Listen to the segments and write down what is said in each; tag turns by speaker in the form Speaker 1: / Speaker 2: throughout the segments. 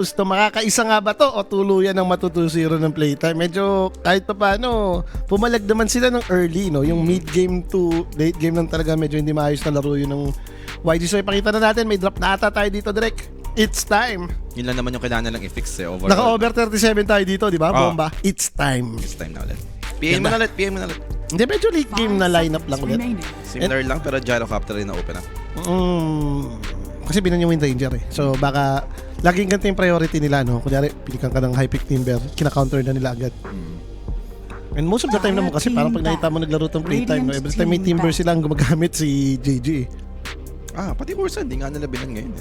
Speaker 1: Gusto makakaisa nga ba to o tuluyan ng matutusiro ng playtime? Medyo kahit pa paano, pumalag naman sila ng early, no? Yung mid-game to late game lang talaga medyo hindi maayos na laro yun ng YG. So ipakita na natin, may drop na ata tayo dito direct. It's time.
Speaker 2: Yun lang naman yung kailangan nilang i-fix overall.
Speaker 1: Naka-over 37 tayo dito, di ba? Bomba. It's time.
Speaker 2: It's time na ulit. PM mo na ulit, PM mo na ulit.
Speaker 1: Hindi, medyo late game na lineup lang ulit.
Speaker 2: Similar lang pero gyrocopter rin na open up.
Speaker 1: Kasi binan yung Wind Ranger eh. So baka laging ganito yung priority nila, no? Kunyari, pilikan ka ng high pick timber, kina-counter na nila agad. And most of the time naman kasi parang pag nakita mo naglaro tong playtime, no? Every time may timber silang gumagamit si JG eh.
Speaker 2: Pati Ursa, hindi nga nila binan ngayon.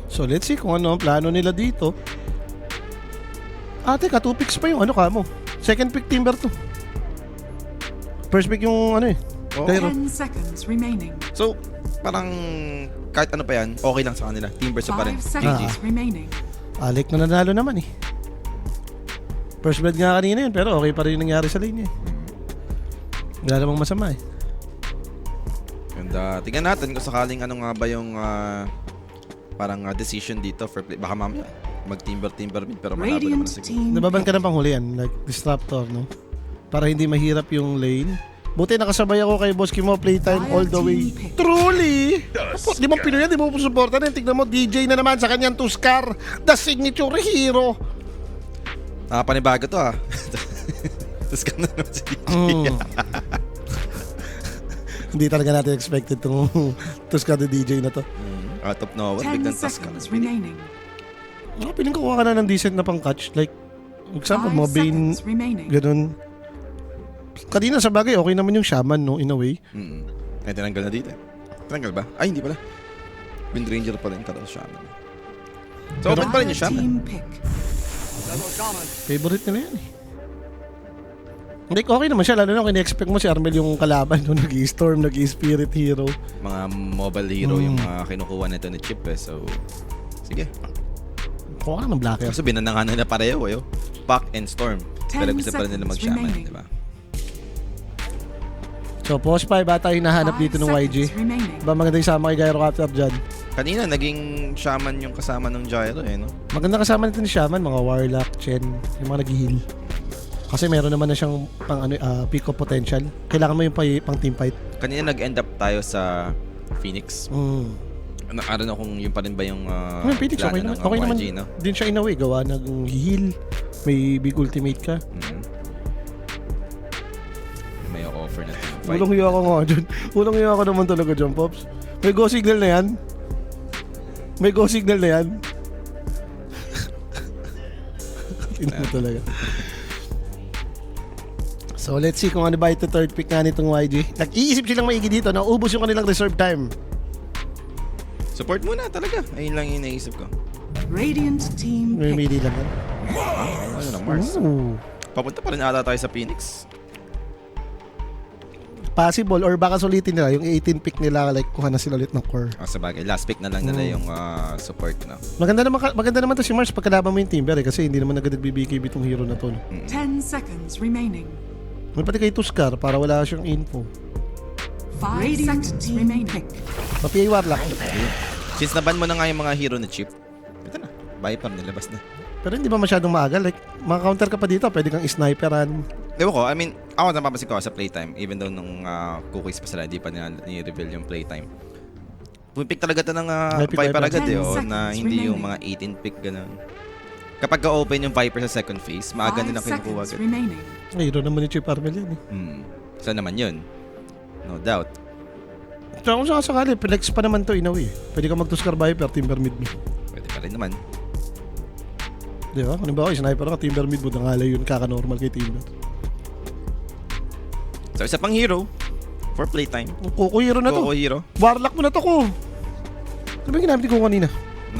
Speaker 1: So let's see kung ano ang plano nila dito. Teka, 2 picks pa yung ano ka mo. Second pick timber to. First pick yung ano eh.
Speaker 2: Oh.
Speaker 3: 10 seconds remaining.
Speaker 2: So, parang kahit ano pa yan, okay lang sa kanila. Timbers pa rin.
Speaker 3: 5 seconds remaining.
Speaker 1: Alec na nanalo naman eh. First blood nga kanina yun, pero okay pa rin yung nangyari sa lane niya eh. Wala namang masama eh.
Speaker 2: And tingnan natin kung sakaling ano nga ba yung parang decision dito for play. Baka mamaya mag-timber mid pero manalo naman
Speaker 3: Radiant
Speaker 2: siguro.
Speaker 3: team
Speaker 1: Nababan ka ng panghuli yan, like disruptor, no? Para hindi mahirap yung lane. Buti nakasabay ako kay Boss Kimo, playtime all the way. Truly! Di mo Pinoy yan, di mo po supportan yan. Tignan mo, DJ na naman sa kanyang Tuskar, the signature hero.
Speaker 2: Panibago to Tapos ka na naman si DJ.
Speaker 1: Hindi talaga natin expected itong Tuskar the DJ na to.
Speaker 2: Out of nowhere,
Speaker 3: 10
Speaker 2: biglang tas ka.
Speaker 3: seconds remaining.
Speaker 1: Piling kuha ka na ng decent na pang catch. Like, example,
Speaker 3: 5
Speaker 1: mga Bane,
Speaker 3: seconds remaining.
Speaker 1: ganun. Kanina sa bagay, okay naman yung Shaman, no? In a way.
Speaker 2: Tinanggal na dito. Tinanggal ba? Ay, hindi pala. Wind Ranger pa rin kada Shaman. So, open pa rin yung Shaman.
Speaker 3: Team pick.
Speaker 1: Favorite nila yan eh. Hindi, okay naman siya. Lalo na kung in-expect mo si Armel yung kalaban, no? Nag-i-storm, nag-i-spirit hero.
Speaker 2: Mga mobile hero yung mga kinukuha nito ni Chip eh. So, sige.
Speaker 1: Kuha ka ng Blacker.
Speaker 2: Kasi binanangan nila pareho eh. Pack and Storm.
Speaker 3: 10
Speaker 2: Pero gusto pa rin nila mag-Shaman,
Speaker 3: remaining.
Speaker 2: di ba?
Speaker 1: So, post 5 bata yung nahanap dito ng YG. Ba maganda yung sama kay Gyrocopter dyan.
Speaker 2: Kanina, naging Shaman yung kasama ng Gyro eh, no?
Speaker 1: Maganda kasama nito ni Shaman, mga Warlock, Chen, yung mga nag-heal. Kasi meron naman na siyang pang peak of potential. Kailangan mo yung pang team fight.
Speaker 2: Kanina nag-end up tayo sa Phoenix. I don't know kung yun pa rin ba yung
Speaker 1: Phoenix, okay naman.
Speaker 2: plano ng
Speaker 1: Okay naman
Speaker 2: YG, no?
Speaker 1: din siya in a way. Gawa ng heal. May big ultimate ka.
Speaker 2: May offer na team fight.
Speaker 1: Ulang hiya ako nga dyan. Ulang hiya ako naman talaga dyan, Pops. May go signal na yan. May go signal na yan. Tingnan mo talaga. So let's see kung ano ba ito third pick nga nitong YG. Nag-iisip silang maigi dito na ubos yung kanilang reserve time.
Speaker 2: Support muna talaga. Ayun lang yung naisip ko.
Speaker 3: Radiant team
Speaker 1: May
Speaker 3: pick.
Speaker 1: mili lang yan.
Speaker 2: Ano na, Mars?
Speaker 1: Ooh.
Speaker 2: Papunta pa rin ata tayo sa Phoenix.
Speaker 1: Possible or baka sulitin nila yung 18 pick nila, like kuha na sila ulit ng core.
Speaker 2: Sa bagay, last pick na lang nila yung support na.
Speaker 1: Maganda naman to si Mars pagkalaban mo yung Timber eh, kasi hindi naman agad nagbibigay bitong hero na to. No?
Speaker 3: 10 seconds remaining.
Speaker 1: May pati kay Tuskar para wala siyang info.
Speaker 3: 5 seconds remaining.
Speaker 1: Papi Warlock.
Speaker 2: Since naban mo na nga yung mga hero na Chip, ito na, Viper nilabas na.
Speaker 1: Pero hindi ba masyadong maaga? Like, maka-counter ka pa dito, pwede kang sniperan.
Speaker 2: Ewan ko, I mean, ako napapansin ko sa playtime, even though nung cookies pa sila, di pa ni-reveal yung playtime. Pumipick talaga ito ng Viper agad
Speaker 3: 10
Speaker 2: na
Speaker 3: seconds
Speaker 2: hindi yung
Speaker 3: remaining.
Speaker 2: mga 18 pick gano'n. Kapag ka-open yung Viper sa second phase, maaga
Speaker 3: 5
Speaker 2: nilang kinukuha
Speaker 3: seconds
Speaker 2: agad.
Speaker 3: remaining.
Speaker 1: Hero naman ni Chip Armel yan eh.
Speaker 2: Saan naman yun? No doubt.
Speaker 1: So kung sakasakali, flex pa naman to in a way. Pwede ka mag-Tuskar Viper, Timber mid mo.
Speaker 2: Pwede pa rin naman.
Speaker 1: Di ba? Kung ba sniper ka, Timber mid mo, nangalay yun, kaka-normal kay Timber.
Speaker 2: So, isa pang hero for playtime.
Speaker 1: Kuko hero na to.
Speaker 2: Coco hero.
Speaker 1: Warlock mo na to ko. Ano ba yung ginamit ko kanina?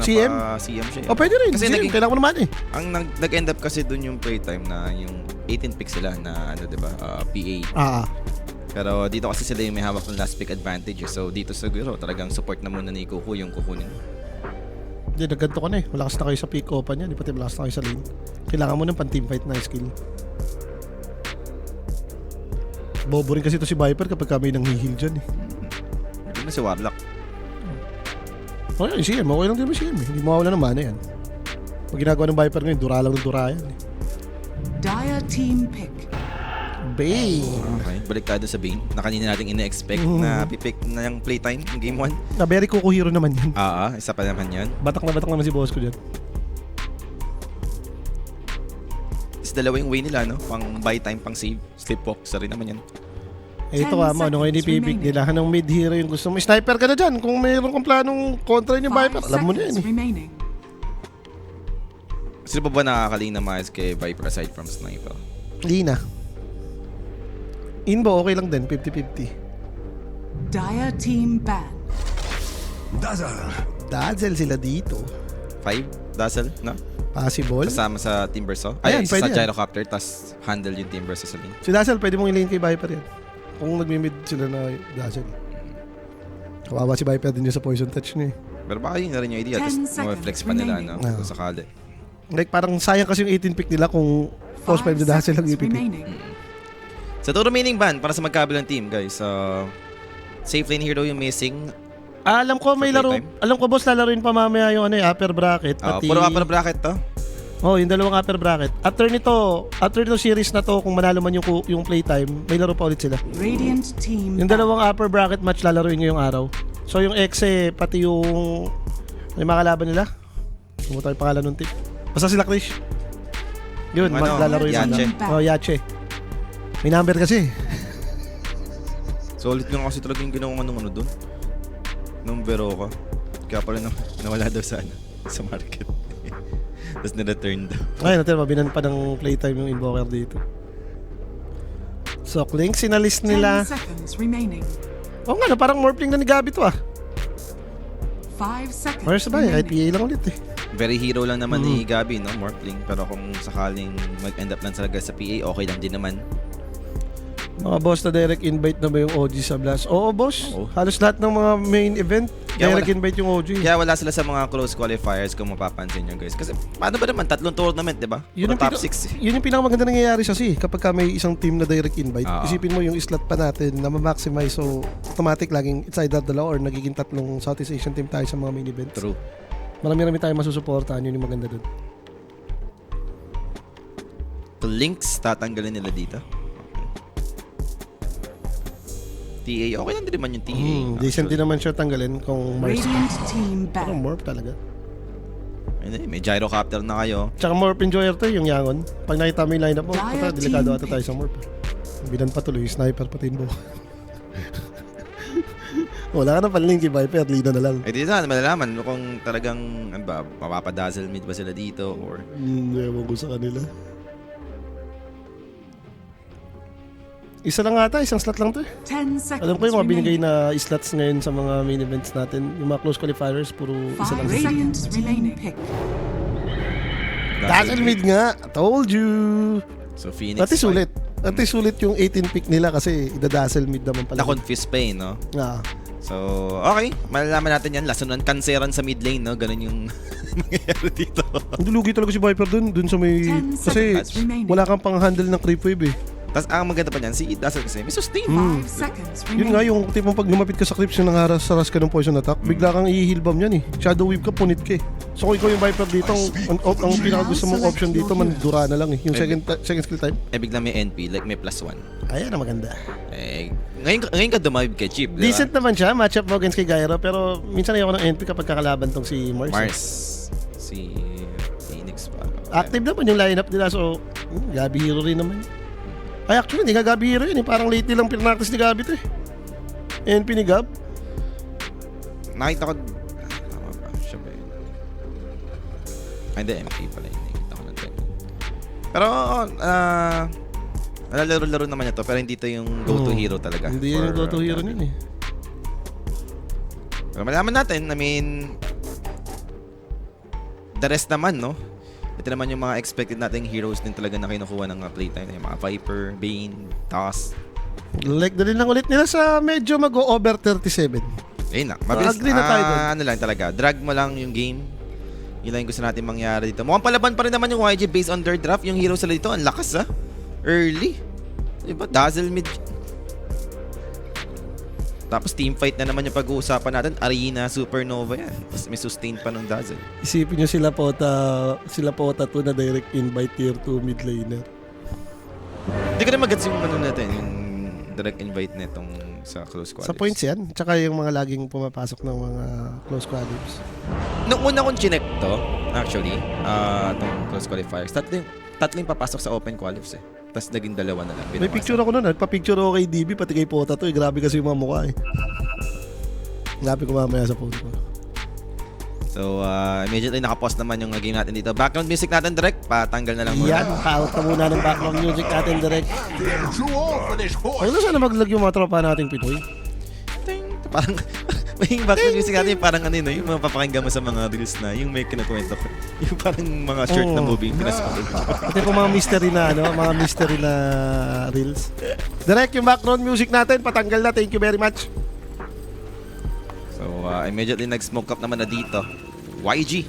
Speaker 1: CM?
Speaker 2: CM siya.
Speaker 1: Oh, pwede rin.
Speaker 2: Kasi
Speaker 1: CM, kailangan ko naman eh.
Speaker 2: Ang nag-end up kasi dun yung playtime na yung 18 pick sila na ano, diba, PA. Pero dito kasi sila yung may hawak ng last pick advantage. So dito siguro talagang support na muna ni Kuku yung kukunin.
Speaker 1: Hindi, nagganto ko na eh. Malakas na kayo sa pick open niya. Di pati malakas na kayo sa lane. Kailangan mo ng pan-team fight na skill. Bobo rin kasi ito si Viper kapag kami nang hihil dyan eh.
Speaker 2: Hindi na si Warlock.
Speaker 1: Okay, CM. Okay lang din mo CM. Hindi mawawala ng mana yan. Pag ginagawa ng Viper ngayon, dura lang ng dura yan.
Speaker 3: Dire team pick.
Speaker 1: Bane.
Speaker 2: Okay, balik tayo sa Bane na kanina natin ina-expect na pipick na yung playtime ng game 1.
Speaker 1: Na very Kuko hero naman yan.
Speaker 2: Isa pa naman yan.
Speaker 1: Batak naman si boss ko dyan.
Speaker 2: Is dalawa yung way nila, no? Pang buy time, pang save. Sleepwalk, sa rin naman yan.
Speaker 1: Eh, ito ano kayo ni Pibig nila. Anong mid hero yung gusto mo? Sniper ka na dyan. Kung mayroon kang planong kontra yung
Speaker 3: 5
Speaker 1: Viper, alam mo na yan
Speaker 3: seconds
Speaker 1: eh.
Speaker 3: remaining.
Speaker 2: Sino pa ba nakakaling na mais kay Viper aside from Sniper?
Speaker 1: Lina. Inbo, okay lang din. 50-50.
Speaker 3: Dire team ban.
Speaker 1: Dazzle sila dito.
Speaker 2: 5 Dazzle, no?
Speaker 1: Possible.
Speaker 2: Kasama sa Timbersaw.
Speaker 1: Ayan,
Speaker 2: Sa
Speaker 1: pwede yan.
Speaker 2: Gyrocopter, tas handle yung Timbersaw sa lane.
Speaker 1: Si Dazzle, pwede mong ilane kay Viper yan. Kung nagmi-mid sila na Dazzle. Kawawa si Viper din yung sa poison touch niya eh.
Speaker 2: Pero baka yun na rin yung idea. Tapos
Speaker 3: 10 seconds
Speaker 2: flex pa nila, no?
Speaker 3: remaining.
Speaker 2: Kung sakali.
Speaker 1: Like parang sayang kasi yung 18 pick nila kung post 5 na Dazzle lang
Speaker 3: seconds
Speaker 1: ipipick.
Speaker 3: remaining.
Speaker 2: Sa two remaining ban, para sa magkabilang team, guys. Safe lane hero yung missing.
Speaker 1: Alam ko may
Speaker 2: For
Speaker 1: laro.
Speaker 2: playtime?
Speaker 1: Alam ko boss lalaruin pa mamaya yung upper bracket. Pati,
Speaker 2: Puro upper bracket to.
Speaker 1: Oh, yung dalawang upper bracket. After nito series na to, kung manalo man yung playtime, may laro pa ulit sila.
Speaker 3: Radiant team
Speaker 1: Yung dalawang upper bracket match lalaruin ngayong araw. So yung Exe, pati yung may mga kalaban nila. Kumuha yung pangalan ng team. Basta sila Krish. Yun,
Speaker 2: Ano?
Speaker 1: maglalaro yung
Speaker 2: Yache.
Speaker 1: Oh, Yache. May number kasi.
Speaker 2: Solid lang kasi talaga yung ginawa ano doon. Nung Veroka. Kaya pala nawala daw sa market. Tapos na-return daw.
Speaker 1: Ay, natin, mabinan pa ng playtime yung Invoker dito. So, Link, sinalis
Speaker 3: 10
Speaker 1: nila.
Speaker 3: seconds remaining.
Speaker 1: Oo nga, no, parang morphling na ni Gabi to
Speaker 3: 5 seconds
Speaker 1: Where's ba? Kahit
Speaker 3: remaining.
Speaker 1: PA lang ulit eh.
Speaker 2: Very hero lang naman ni Gabi, no? Morphling. Pero kung sakaling mag-end up lang talaga sa PA, okay lang din naman.
Speaker 1: Mga boss na direct invite na ba yung OG sa Blast? Oo, boss.
Speaker 2: Oo.
Speaker 1: Halos lahat ng mga main event,
Speaker 2: Kaya
Speaker 1: direct
Speaker 2: wala.
Speaker 1: invite yung OG.
Speaker 2: Kaya wala sila sa mga close qualifiers kung mapapansin nyo, guys. Kasi paano ba naman? 3 tournament, di ba?
Speaker 1: Yun
Speaker 2: Puro
Speaker 1: yung,
Speaker 2: top 6.
Speaker 1: yun yung pinakamaganda nangyayari sa kapag ka may isang team na direct invite.
Speaker 2: Oo.
Speaker 1: Isipin mo yung slot pa natin na ma-maximize, so automatic laging it's either dalawa or nagiging tatlong Southeast Asian team tayo sa mga main events.
Speaker 2: True.
Speaker 1: Marami-rami tayo masusuportahan, yun yung maganda dun.
Speaker 2: So, links, tatanggalin nila dito. TA, okay lang din naman yung TA.
Speaker 1: Decent din naman siya tanggalin kung Mars.
Speaker 3: Radiant team
Speaker 1: Parang
Speaker 3: ban.
Speaker 1: morph talaga.
Speaker 2: Ayun, may gyrocopter na kayo.
Speaker 1: Tsaka morph enjoyer to yung Yangon. Pag nakita mo yung lineup mo,
Speaker 3: Dire
Speaker 1: delikado
Speaker 3: team
Speaker 1: ata tayo sa morph. Binan pa tuloy, sniper pati yung buo. Wala ka na panling kay Viper, Lina na lang.
Speaker 2: Eh, di na, malalaman kung talagang, ano ba, mapapadazzle mid ba sila dito or...
Speaker 1: Ewan ko sa kanila. Isa lang ata, isang slot lang to eh.
Speaker 3: 10 seconds
Speaker 1: Alam ko yung mga binigay
Speaker 3: remaining.
Speaker 1: na slots ngayon sa mga main events natin. Yung mga close qualifiers, puro isa
Speaker 3: 5
Speaker 1: lang.
Speaker 3: seconds remaining. Pick.
Speaker 1: Dazzle mid nga! Told you!
Speaker 2: So, Phoenix...
Speaker 1: Dati sulit. Dati sulit yung 18 pick nila kasi idadazzle mid naman pala.
Speaker 2: Na-confuse pa eh, no?
Speaker 1: Ah.
Speaker 2: So, okay. Malalaman natin yan. Lason ng kanseran sa mid lane, no? Ganun yung mangyayari dito.
Speaker 1: Hindi lugi talaga si Viper dun sa may...
Speaker 3: 10
Speaker 1: Kasi
Speaker 3: seconds remaining.
Speaker 1: wala kang pang-handle ng creep wave eh.
Speaker 2: Tapos, ang maganda pa niyan, si Dazzle kasi may sustain.
Speaker 3: 5 seconds
Speaker 1: Yun nga
Speaker 3: remaining.
Speaker 1: yung tipong pag lumapit ka sa clips yung nangaras-saras ka ng poison attack, bigla kang i-heal bomb yan eh. Shadow wave ka, punit ka eh. So kung ikaw yung Viper dito, ang pinaka-gusto mong option dito, mandura na lang eh. Yung second skill time.
Speaker 2: Eh, biglang may NP, like may +1.
Speaker 1: Ayan na maganda.
Speaker 2: Eh, ngayon ka dumawib kay Chip, di ba?
Speaker 1: Decent naman siya, matchup mo against kay Gyro, pero minsan ayoko ng NP kapag kakalaban tong si Mars.
Speaker 2: Mars. Si Phoenix pa.
Speaker 1: Active naman yung lineup nila, so Gabi hero rin naman. Ay actually, hindi nga Gabi hero yun eh. Parang lately lang pinractice ni Gabi to eh. NP ni Gab.
Speaker 2: Nakita ko... Tama ba? Siya ba yun? Ay, hindi. MP pala yun. Nakita ko ng time. Pero, nalalaro-laro naman ito. Pero hindi ito yung go-to hero talaga.
Speaker 1: Hindi yun yung go-to hero nun eh.
Speaker 2: Pero malaman natin, I mean... The rest naman, no? Ito naman yung mga expected nating heroes din talaga na kinukuha ng playtime. Yung mga Viper, Bane, Toss.
Speaker 1: Like na rin lang ulit nila sa medyo mag-over 37.
Speaker 2: Ayun na. Mabilis.
Speaker 1: Agree na tayo dun.
Speaker 2: Ano lang talaga. Drag mo lang yung game. Yun lang yung gusto natin mangyari dito. Mukhang palaban pa rin naman yung YG based on their draft. Yung hero sila dito, ang lakas Early. Diba? Dazzle mid. Tapos teamfight na naman yung pag-uusapan natin. Arena, Supernova yan. Tapos may sustain pa ng Dazzle.
Speaker 1: Isipin nyo sila Pota 2 na direct invite tier 2 mid laner.
Speaker 2: Hindi ko na mag-gets yung ano natin, yung direct invite netong sa close qualifiers.
Speaker 1: Sa points yan. Tsaka yung mga laging pumapasok ng mga close qualifiers.
Speaker 2: Nung una kong chinek to, actually, itong close qualifiers, tatlo yung papasok sa open qualifiers eh. Tapos naging dalawa na lang.
Speaker 1: May picture ako nun. Nagpa-picture ako kay DB pati kay Pota 2. Grabe kasi yung mga mukha eh. Hanapin ko mamaya sa phone ko.
Speaker 2: So, immediately nakapost naman yung game natin dito. Background music natin direct, patanggal na lang muna.
Speaker 1: Yan, paut na muna ng background music natin direct. Ay, na sana maglag yung mga tropa nating Pinoy.
Speaker 2: Ting! Parang, may background music natin parang ano yun, yung mga papakinggan mo sa mga reels na, yung may kinakwento ko. Yung parang mga short na movie, pinasok.
Speaker 1: Pati po mga mystery na, mga mystery na reels. Direct yung background music natin, patanggal na. Thank you very much.
Speaker 2: So, immediately nag-smoke up naman na dito. YG.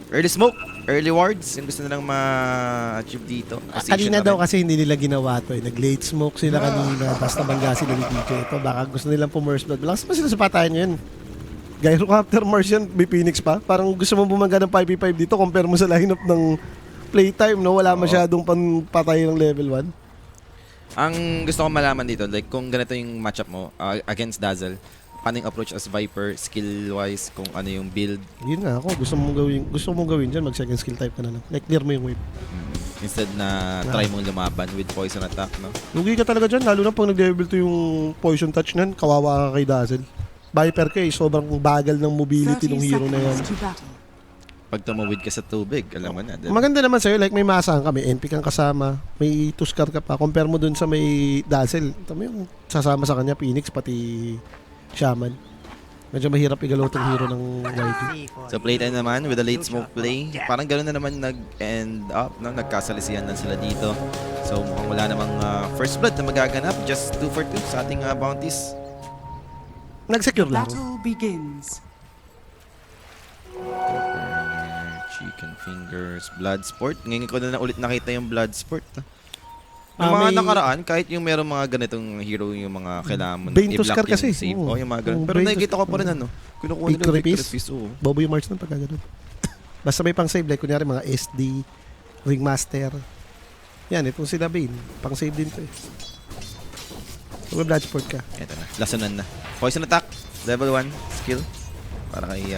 Speaker 2: Early smoke. Early wards. Yung gusto nilang ma-achieve dito. Position
Speaker 1: Kanina
Speaker 2: na
Speaker 1: daw
Speaker 2: rin.
Speaker 1: kasi hindi nila ginawa to eh. Nag-late smoke sila kanina. Tapos nabangga sila ni DJ. Ito, baka gusto nilang pumurse blood. Lakas pa sila sa patayan yun. Gyrocopter Mars yan, may Phoenix pa. Parang gusto mo bumangga ng 5v5 dito. Compare mo sa lineup ng playtime, no? Wala masyadong patay ng level 1.
Speaker 2: Ang gusto ko malaman dito, like kung ganito yung matchup mo against Dazzle, paano yung approach as Viper, skill-wise, kung ano yung build.
Speaker 1: Yun nga ako, gusto mong gawin dyan, mag second skill type ka na lang. Like clear mo yung wave.
Speaker 2: Instead na try mong lumaban with poison attack, no?
Speaker 1: Lugi ka talaga dyan, lalo na pag nag-level to yung poison touch nan, kawawa ka kay Dazzle. Viper ka eh, sobrang bagal ng mobility
Speaker 3: 30
Speaker 1: ng hero na yan.
Speaker 3: seconds to battle.
Speaker 2: Pag tumawid ka sa tubig, alam mo na. Diba?
Speaker 1: Maganda naman sa'yo, like may maasahan ka, may NP kang kasama, may Tuskar ka pa, compare mo dun sa may Dazzle. Tama yung sasama sa kanya, Phoenix, pati Shaman. Medyo mahirap igalaw tong hero ng YG.
Speaker 2: So playtime naman with a late smoke play. Parang gano'n na naman nag-end up, no? Nagkasalisihan na sila dito. So mukhang wala namang first blood na magaganap. Just 2 for 2 sa ating bounties.
Speaker 1: Nag-secure lang.
Speaker 3: Battle begins.
Speaker 2: Chicken fingers, blood sport. Ngayon ko na ulit nakita yung blood sport. Yung
Speaker 1: may-
Speaker 2: mga nakaraan, kahit yung meron mga ganitong hero, yung mga kailangan mo
Speaker 1: Bane Tuskar
Speaker 2: yung
Speaker 1: kasi.
Speaker 2: save.
Speaker 1: Oo.
Speaker 2: Oh, yung mga ganun.
Speaker 1: Oo,
Speaker 2: Pero
Speaker 1: Bane
Speaker 2: nakikita ko
Speaker 1: Tuskar.
Speaker 2: pa rin ano. Kinukuha nila
Speaker 1: Victory
Speaker 2: yung victory
Speaker 1: piece?
Speaker 2: piece. Oo.
Speaker 1: Bobo yung march ng pagka ganun. Basta may pang save, like kunyari mga SD, Ringmaster. Yan, itong sila Bane. Pang save din to eh. Kung may blood sport ka.
Speaker 2: Ito na. Lasanan na. Poison attack. Level 1. Skill. Para kay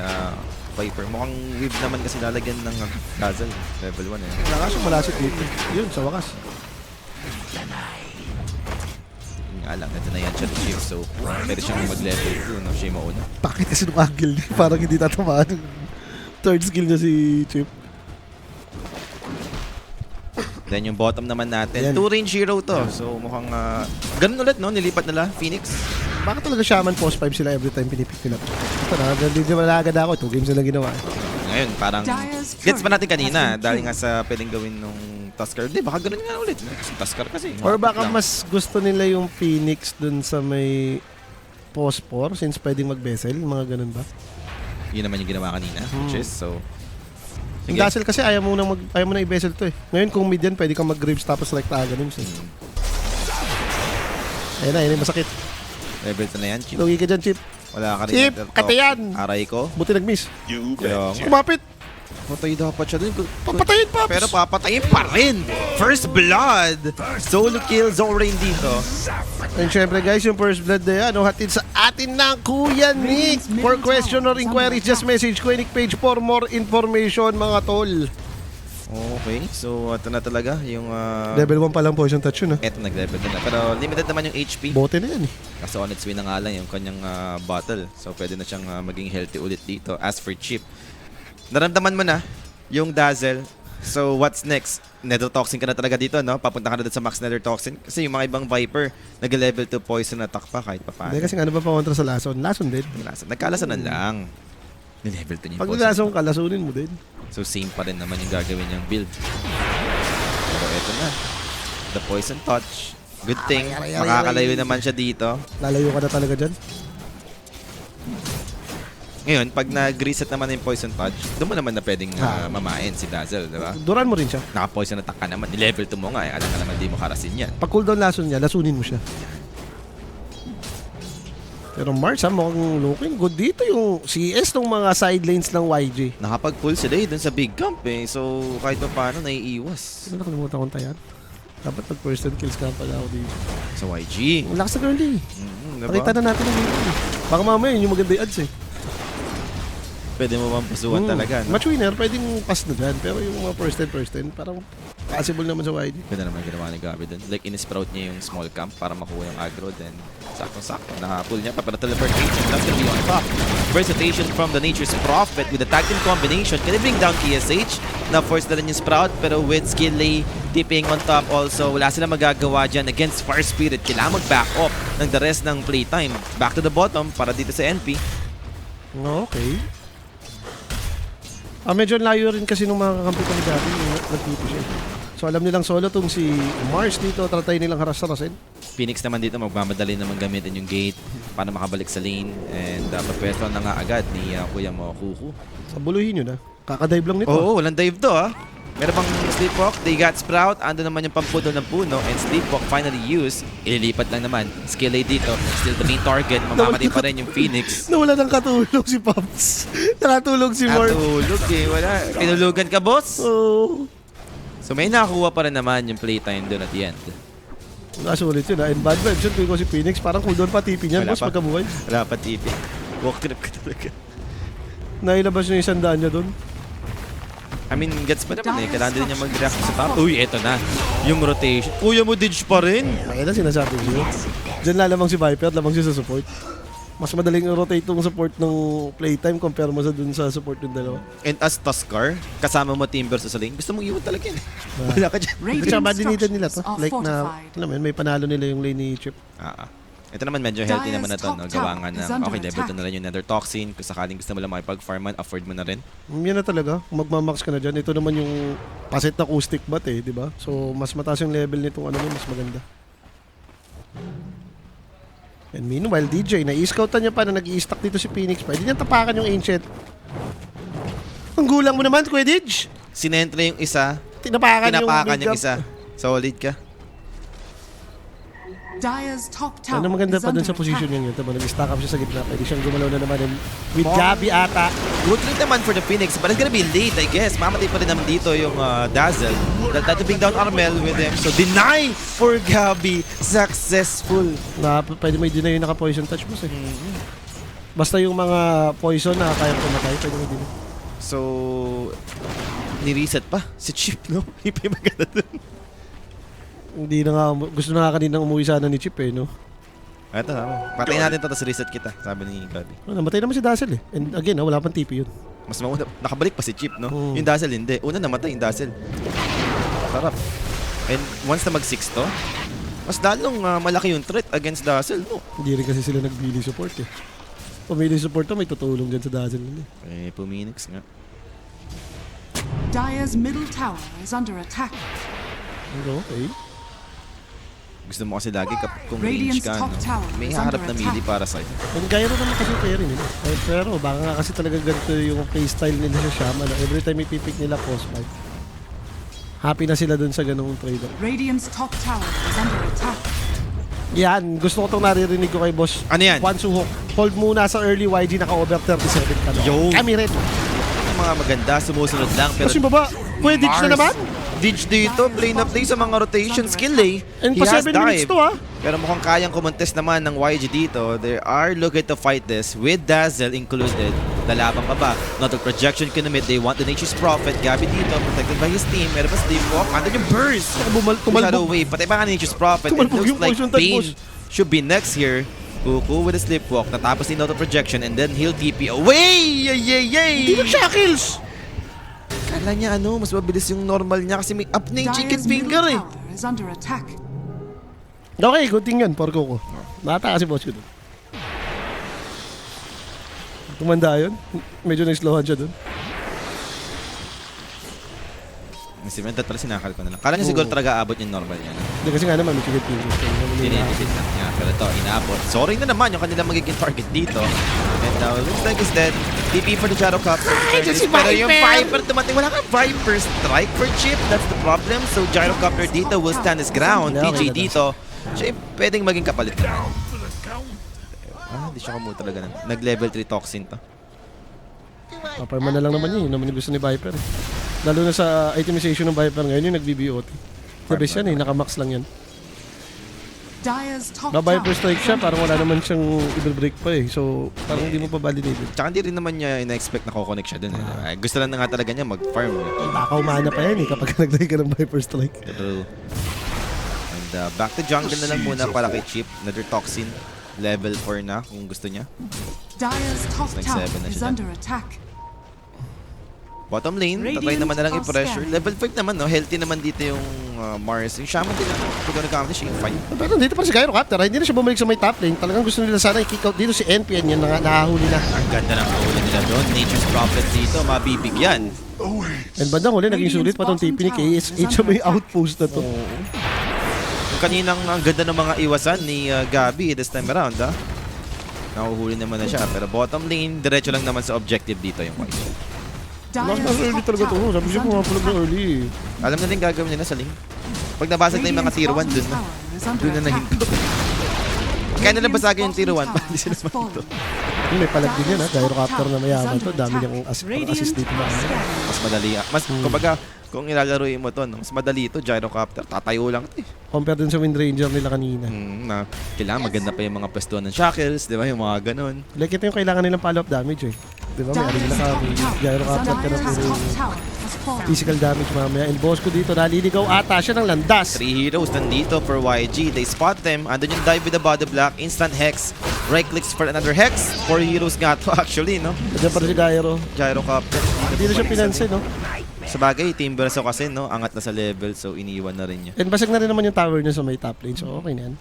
Speaker 2: Viper. Mukhang weave naman kasi lalagyan ng Dazzle. Level 1 eh.
Speaker 1: Wala ka malasit dito. Yun, sa wakas.
Speaker 2: Yun nga lang. Ito na yan siya ni Chief. So, pwede siyang mag-level 2. No? Siya yung mauna.
Speaker 1: Bakit kasi nung angle niya, parang hindi tatamaan. Third skill niya si Chip.
Speaker 2: Then yung bottom naman natin.
Speaker 1: Yan.
Speaker 2: 2 range hero to. So, mukhang ganun ulit, no? Nilipat nila. Phoenix.
Speaker 1: Bakit talaga Shaman post 5 sila every time pinipik nila? Ito na, hindi naman agad ako. 2 games na lang ginawa.
Speaker 2: Ngayon, parang
Speaker 3: Dyer's
Speaker 2: gets pa natin
Speaker 3: turret
Speaker 2: kanina
Speaker 3: has been
Speaker 2: dahil nga
Speaker 3: killed.
Speaker 2: sa pwedeng gawin nung Tuskar. Di, baka ganun nga ulit. Tuskar kasi.
Speaker 1: Or baka
Speaker 2: Lang.
Speaker 1: mas gusto nila yung Phoenix dun sa may post 4 since pwedeng mag-vessel, mga ganun ba?
Speaker 2: Yun naman yung ginawa kanina. Which is, so...
Speaker 1: Yung Dazzle kasi ayaw mo na i-vessel to eh. Ngayon kung mid yan, pwede kang mag-graves tapos like ganun. Ayun na, yun yung masakit.
Speaker 2: Level 2 na yan, Chip.
Speaker 1: Lugi ka dyan, Chip.
Speaker 2: Wala ka rin.
Speaker 1: Chip,
Speaker 2: Nether
Speaker 1: kate
Speaker 2: Talk.
Speaker 1: yan.
Speaker 2: Aray ko.
Speaker 1: Buti nag-miss.
Speaker 2: Kaya nga.
Speaker 1: Kumapit.
Speaker 2: Patay dapat siya dun.
Speaker 1: Papatayin, Pops.
Speaker 2: Pero papatayin pa rin. First blood. Solo kill Zorain dito.
Speaker 1: And syempre guys, yung first blood na yan, hatid sa atin ng Kuya Nick. For question or inquiries, just message Kuya Nick page for more information mga tol.
Speaker 2: Okay. So, ito na talaga yung...
Speaker 1: Level 1 pa lang poison touch yun
Speaker 2: Eto, nag-level na. Pero limited naman yung HP.
Speaker 1: Bote na yan eh.
Speaker 2: Kasi on its way na nga lang yung kanyang bottle. So, pwede na siyang maging healthy ulit dito. As for Chip, naramdaman mo na yung Dazzle. So, what's next? Nether Toxin ka na talaga dito, no? Papunta ka na doon sa Max Nether Toxin. Kasi yung mga ibang Viper, nag-level to poison attack pa kahit pa paano.
Speaker 1: Hindi kasi ano ba pa kontra sa lason? Lason din.
Speaker 2: Nagkalasanan lang. Ni-level to niya yung
Speaker 1: Pag
Speaker 2: poison
Speaker 1: nilasong
Speaker 2: attack.
Speaker 1: ka, lasunin mo din.
Speaker 2: So, same pa rin naman yung gagawin niyang build. Pero eto na. The Poison Touch. Good thing. Makakalayo naman siya dito.
Speaker 1: Lalayo ka na talaga dyan.
Speaker 2: Ngayon, pag nag-reset naman yung Poison Touch, doon mo naman na pwedeng mamain si Dazzle, di ba?
Speaker 1: Duran mo rin siya.
Speaker 2: Naka-poison attack ka naman. Ni-level 2 mo nga. Alam ka naman di mo karasin yan.
Speaker 1: Pag cooldown lason niya, lasunin mo siya. Pero Mars, mukhang looking good dito yung CS ng mga side lanes ng YG.
Speaker 2: Nakapag-pull sila dun sa big camp So kahit pa paano, naiiwas.
Speaker 1: Ano nakalimutan kong tayan? Dapat nag-first and kills ka pala ako dito.
Speaker 2: Sa YG.
Speaker 1: Ang lakas na girly.
Speaker 2: Diba?
Speaker 1: Pakita na natin ang game. Baka mamaya yun yung maganda yung ads
Speaker 2: Pwede mo bang pasuhan talaga, no?
Speaker 1: Match winner, pwedeng pass na dyan. Pero yung mga first and, parang possible naman sa YG.
Speaker 2: Ganda naman ginawa ni Gabi dun. Like, in-sprout niya yung small camp para makuha yung aggro. Then, sakto-sakto. Nakapull niya pa para teleportation. That's gonna be on top. Versatation from the Nature's Prophet with the tag team combination. Can bring down TSH? Na-force na rin yung Sprout. Pero with Skillay dipping on top also, wala sila magagawa dyan against Fire Spirit. Kailangan mag-back off ng the rest ng playtime. Back to the bottom para dito sa NP.
Speaker 1: Okay. Medyo layo rin kasi nung mga kakampi ko ni Gabi. Nag-duty siya. So alam nilang solo tong si Mars dito. Tratay nilang haras-harasin.
Speaker 2: Phoenix naman dito, magmamadali naman gamitin yung gate para makabalik sa lane. And papwesto na nga agad ni Kuya mo Kuku.
Speaker 1: Sabuluhin nyo na. Kakadive lang nito.
Speaker 2: Oo, walang dive to Meron bang Sleepwalk, they got Sprout, ando naman yung pampudo ng puno, and Sleepwalk finally used. Ililipat lang naman. Skillay dito, still the main target, mamamatay pa rin yung Phoenix.
Speaker 1: Nawala ng katulog si Pops. Nakatulog si Mark.
Speaker 2: Natulog wala. Pinulugan ka, boss?
Speaker 1: Oo.
Speaker 2: So may nakakuha pa rin naman yung playtime doon at the end.
Speaker 1: Nasulit yun And bad vibes yun ko si Phoenix. Parang cooldown pa tipi niyan.
Speaker 2: Wala
Speaker 1: Boss,
Speaker 2: pa.
Speaker 1: pagkabuhay.
Speaker 2: Wala pa TP. Walk trip ka talaga.
Speaker 1: Nailabas niya yung 100 niya doon.
Speaker 2: I mean, gets pa naman Kailangan din niya mag-react sa top. Uy, eto na. Yung rotation. Kuya mo, didge pa rin.
Speaker 1: Kaya na sinasabi ko siya. Diyan lalamang si Viper, lamang siya sa support. Mas madaling rotate yung support ng playtime compare mo sa dun sa support ng dalawa.
Speaker 2: And as Tuskar, kasama mo Timber sa lane, gusto mong iwan talaga yan. Wala ka dyan.
Speaker 1: At saka madinitan nila to. Like na, alam mo yun, may panalo nila yung lane ni Chip.
Speaker 2: Ito naman medyo healthy naman na to. Gawa nga ng, okay, level
Speaker 3: attack.
Speaker 2: 2 na rin yung Nether Toxin. Kung sakaling gusto mo lang makipag-farman, afford mo na rin.
Speaker 1: Yan na talaga. Kung magmamax ka na dyan. Ito naman yung pasit na acoustic bat di ba? So, mas mataas yung level nitong mas maganda. And meanwhile, DJ, na-i-scoutan niya pa na nag-i-stack dito si Phoenix. Pwede niya tapakan yung Ancient. Ang gulang mo naman, Kuya Didge.
Speaker 2: Sinentra yung isa,
Speaker 1: Tinapakan
Speaker 2: yung isa. Solid ka.
Speaker 3: Dire's top tower
Speaker 1: Ano maganda
Speaker 3: is
Speaker 1: pa dun
Speaker 3: under
Speaker 1: sa position
Speaker 3: attack.
Speaker 1: niya yun. Tama, nag-stack up siya sa gitna. Pwede siyang gumalaw na naman. And with Gabi ata.
Speaker 2: Good trade naman for the Phoenix, but it's gonna be late, I guess. Mamatay pa rin naman dito yung Dazzle. That to bring down Armel with him. So, deny for Gabi. Successful.
Speaker 1: Pwede may deny yung naka-poison touch mo Basta yung mga poison na kaya pumatay, pwede may deny.
Speaker 2: So, ni-reset pa si Chip, no? Hindi pa yung maganda dun.
Speaker 1: Hindi na nga, gusto na nga kaninang umuwi sana ni Chip no?
Speaker 2: Eto na, patayin natin to, tapos reset kita, sabi ni Gabi.
Speaker 1: Namatay naman si Dazzle And again, wala pang TP yun.
Speaker 2: Mas mauna, nakabalik pa si Chip, no? Yung Dazzle hindi. Una namatay yung Dazzle. Sarap. And once na mag-6 to, mas lalong malaki yung threat against Dazzle, no?
Speaker 1: Hindi rin kasi sila nag-melee support Pumili support to, may tutulong dyan sa Dazzle
Speaker 2: Puminix nga.
Speaker 3: Dire's middle tower is under attack.
Speaker 1: Okay.
Speaker 2: Gusto mo kasi lagi kung range
Speaker 3: Radiant's
Speaker 2: ka,
Speaker 3: top
Speaker 2: no?
Speaker 3: tower
Speaker 2: May
Speaker 3: is
Speaker 2: harap
Speaker 3: under
Speaker 2: na melee
Speaker 3: attack.
Speaker 2: para sa'yo.
Speaker 1: And gaya rin naman kasi player nila. Pero baka nga kasi talaga ganito yung playstyle nila sa Shaman. Every time ipipik nila post fight. Happy na sila dun sa ganung trade-off.
Speaker 3: Radiant's top tower is under attack.
Speaker 1: Yan, gusto ko itong naririnig ko kay boss.
Speaker 2: Ano yan?
Speaker 1: Juan Suho. Hold muna sa early YG, naka-over 37 ka na.
Speaker 2: Yo!
Speaker 1: Kami rin.
Speaker 2: Ang mga maganda, sumusunod lang. Pero
Speaker 1: Tapos yung baba, pwede na naman.
Speaker 2: Didge dito, play na play sa mga rotation skill
Speaker 1: And
Speaker 2: He
Speaker 1: pa
Speaker 2: has
Speaker 1: 7 minutes
Speaker 2: dive.
Speaker 1: to
Speaker 2: Pero mukhang kayang kumontes naman ng YG dito. They are looking to fight this with Dazzle included. Lalabang pa ba? Not a projection kinamit. They want the Nature's Prophet. Gabi dito, protected by his team. Meron pa Sleepwalk. Andun yung burst. Shadow
Speaker 1: Tumalbog.
Speaker 2: Wave. Patay pa nga ni Nature's Prophet. It
Speaker 1: Tumalbog
Speaker 2: looks
Speaker 1: yung
Speaker 2: like
Speaker 1: poison type,
Speaker 2: Bane
Speaker 1: boss.
Speaker 2: should be next here. Kuku with a Sleepwalk. Natapos ni Not a projection and then he'll TP away! Yay, yay, yay!
Speaker 1: Hindi na siya kills.
Speaker 2: Kala niya mas mabilis yung normal niya kasi may up na yung chicken
Speaker 3: Dire's middle
Speaker 2: finger
Speaker 3: tower is under attack.
Speaker 1: Okay, good thing yun, Porco ko. Mata kasi boss ko dun. Tumanda yun. Medyo na-slowan siya dun.
Speaker 2: Si Mentat pala sinakal ko na lang. Kala niya siguro talaga abot yung normal niya.
Speaker 1: Hindi kasi nga naman, may chicken finger.
Speaker 2: Dinidikit lang niya. Pero ito, inaabot. Sorry na naman yung kanilang magiging target dito. And now, looks like he's dead. TP for the Gyrocopter. Pero yung Viper dumating. Wala kang Viper strike for Chip. That's the problem. So Gyrocopter dito will stand his ground.
Speaker 1: Yeah,
Speaker 2: PJ
Speaker 1: okay,
Speaker 2: dito. Siya yung pwedeng maging kapalit naman. Hindi siya kumuha talaga. Nag-level 3 toxin to.
Speaker 1: Paparma na lang naman yun. Yun naman yung gusto ni Viper. Eh. Lalo na sa itemization ng Viper ngayon yung nag-BBOT. The best yan eh. Naka-max lang yan.
Speaker 3: Dire's top
Speaker 1: Na
Speaker 3: tower
Speaker 1: Viper strike
Speaker 3: is
Speaker 1: siya,
Speaker 3: under
Speaker 1: parang wala
Speaker 3: attack.
Speaker 1: naman siyang i-break pa eh. So, parang hindi mo pa validated.
Speaker 2: Tsaka hindi rin naman niya ina-expect na kukonek siya dun. Gusto lang na nga talaga niya mag-farm.
Speaker 1: Baka umana pa yan eh kapag nag-try ka ng Viper strike.
Speaker 2: True. And back to jungle na lang muna para kay Chip. Another toxin. Level 4 na kung gusto niya.
Speaker 3: Dire's top
Speaker 2: Like
Speaker 3: tower
Speaker 2: 7 na
Speaker 3: is
Speaker 2: siya.
Speaker 3: under attack.
Speaker 2: Bottom lane, tatry naman na lang i-pressure. Level 5 naman, no? Healthy naman dito yung Mars. Yung Shaman din naman. Kung gano'n kami siya, fight.
Speaker 1: Pero dito pa si Gyrocopter, hindi na siya bumalik sa may top lane. Talagang gusto nila sana i-kick out dito si NPN yan, nakahuli na.
Speaker 2: Ang ganda ng huli nila doon. Nature's Prophet dito, mabibigyan.
Speaker 1: And bandang huli, naging sulit pa tong TP ni KSH sa may outpost na to.
Speaker 2: Yung kaninang ang ganda ng mga iwasan ni Gabi this time around, ha? Nakuhuli naman na siya. Pero bottom lane, diretso lang naman sa objective dito yung Wise.
Speaker 1: Mas early talaga to. Sabi siya pumapulog na early.
Speaker 2: Alam na din gagawin nila sa lane. Pag nabasag na yung mga tier 1, dun na nahinto. Kaya nila basagin yung tier 1, para hindi sila mahinto.
Speaker 1: May palag din yan ha. Gyrocopter na mayaman to. Dami niyang assist dito na.
Speaker 2: Mas madali. Kumbaga, kung ilalaruin mo to, no, mas madali ito, Gyrocopter. Tatayo lang ito eh.
Speaker 1: Compare din sa Wind Ranger nila kanina.
Speaker 2: Na kailangan maganda pa yung mga pwestuhan ng shackles, di ba? Yung mga ganun.
Speaker 1: Like ito yung kailangan nilang follow-up damage eh. Di ba? May arena ka, may Gyrocopter ka na puro physical damage mamaya. And boss ko dito, naliligaw ata siya ng landas.
Speaker 2: 3 heroes nandito for YG. They spot them. Andun yung dive with the body block. Instant hex. Right clicks for another hex. 4 heroes nga to actually, no?
Speaker 1: Diyan pa rin si Gyro.
Speaker 2: Gyrocopter.
Speaker 1: Hindi na siya pinansin, no?
Speaker 2: Sa bagay, Timbersaw kasi, no? Angat na sa level, so iniwan na rin niya.
Speaker 1: And basag na rin naman yung tower niya sa may top lane. So okay na yan.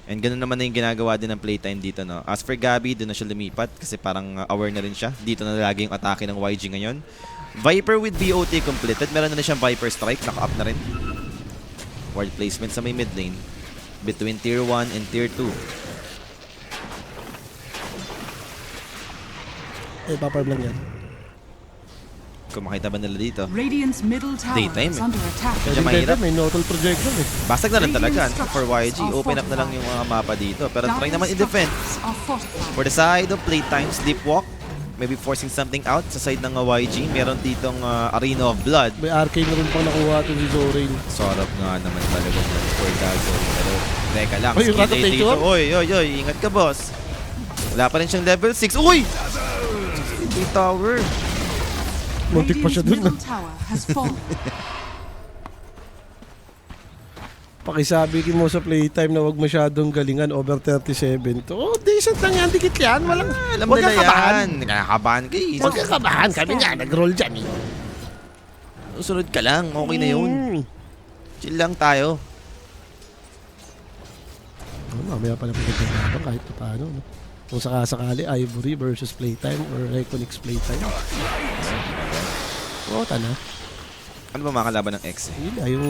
Speaker 2: And ganun naman na yung ginagawa din ng playtime dito, no? As for Gabi, doon na siya lumipat kasi parang aware na rin siya. Dito na lagi yung atake ng YG ngayon. Viper with BOT completed. Meron na siyang Viper Strike. Naka-up na rin. Ward placement sa may mid lane. Between tier 1 and tier 2.
Speaker 1: Eh, paparm lang yan.
Speaker 2: Kung makita ba nila dito?
Speaker 3: Radiant's middle tower
Speaker 2: Daytime,
Speaker 3: is
Speaker 2: eh.
Speaker 3: under attack.
Speaker 2: Medyo
Speaker 1: Pwede
Speaker 2: mahirap.
Speaker 1: may nodal projection eh.
Speaker 2: Basag na lang talaga for YG. Open up na lang yung mga mapa dito. Pero try naman i-defend.
Speaker 3: Are fortified.
Speaker 2: For the side of playtime, Sleepwalk. Maybe forcing something out sa side ng YG. Meron ditong Arena of Blood.
Speaker 1: May arcane na rin pang nakuha ito si Zorain.
Speaker 2: Sarap nga naman talaga niya for Dago. Pero teka lang.
Speaker 1: Oy, yung
Speaker 2: skill
Speaker 1: Rat of
Speaker 2: day dito.
Speaker 1: Nature?
Speaker 2: Oy. Ingat ka, boss. Wala pa rin siyang level 6. Uy! Tower.
Speaker 1: Muntik pa siya
Speaker 3: Radiant's
Speaker 1: dun.
Speaker 3: middle tower has fallen.
Speaker 1: Pakisabi mo sa playtime na wag masyadong galingan over 37 to. Oh, decent lang yan. Dikit yan. Walang,
Speaker 2: Alam
Speaker 1: wag
Speaker 2: nila
Speaker 1: kang kabahan.
Speaker 2: yan. Nakakabahan ka eh.
Speaker 1: Wag kang kabahan. Kami nga, nag-roll dyan eh.
Speaker 2: Susunod ka lang. Okay na yun. Chill lang tayo.
Speaker 1: Oh, mamaya pala pagkakabang kahit pa paano. No? Kung sakasakali, Ivory versus playtime or Iconix playtime. Oo, tana.
Speaker 2: Ano ba mga kalaban ng X?
Speaker 1: Yun na, yung...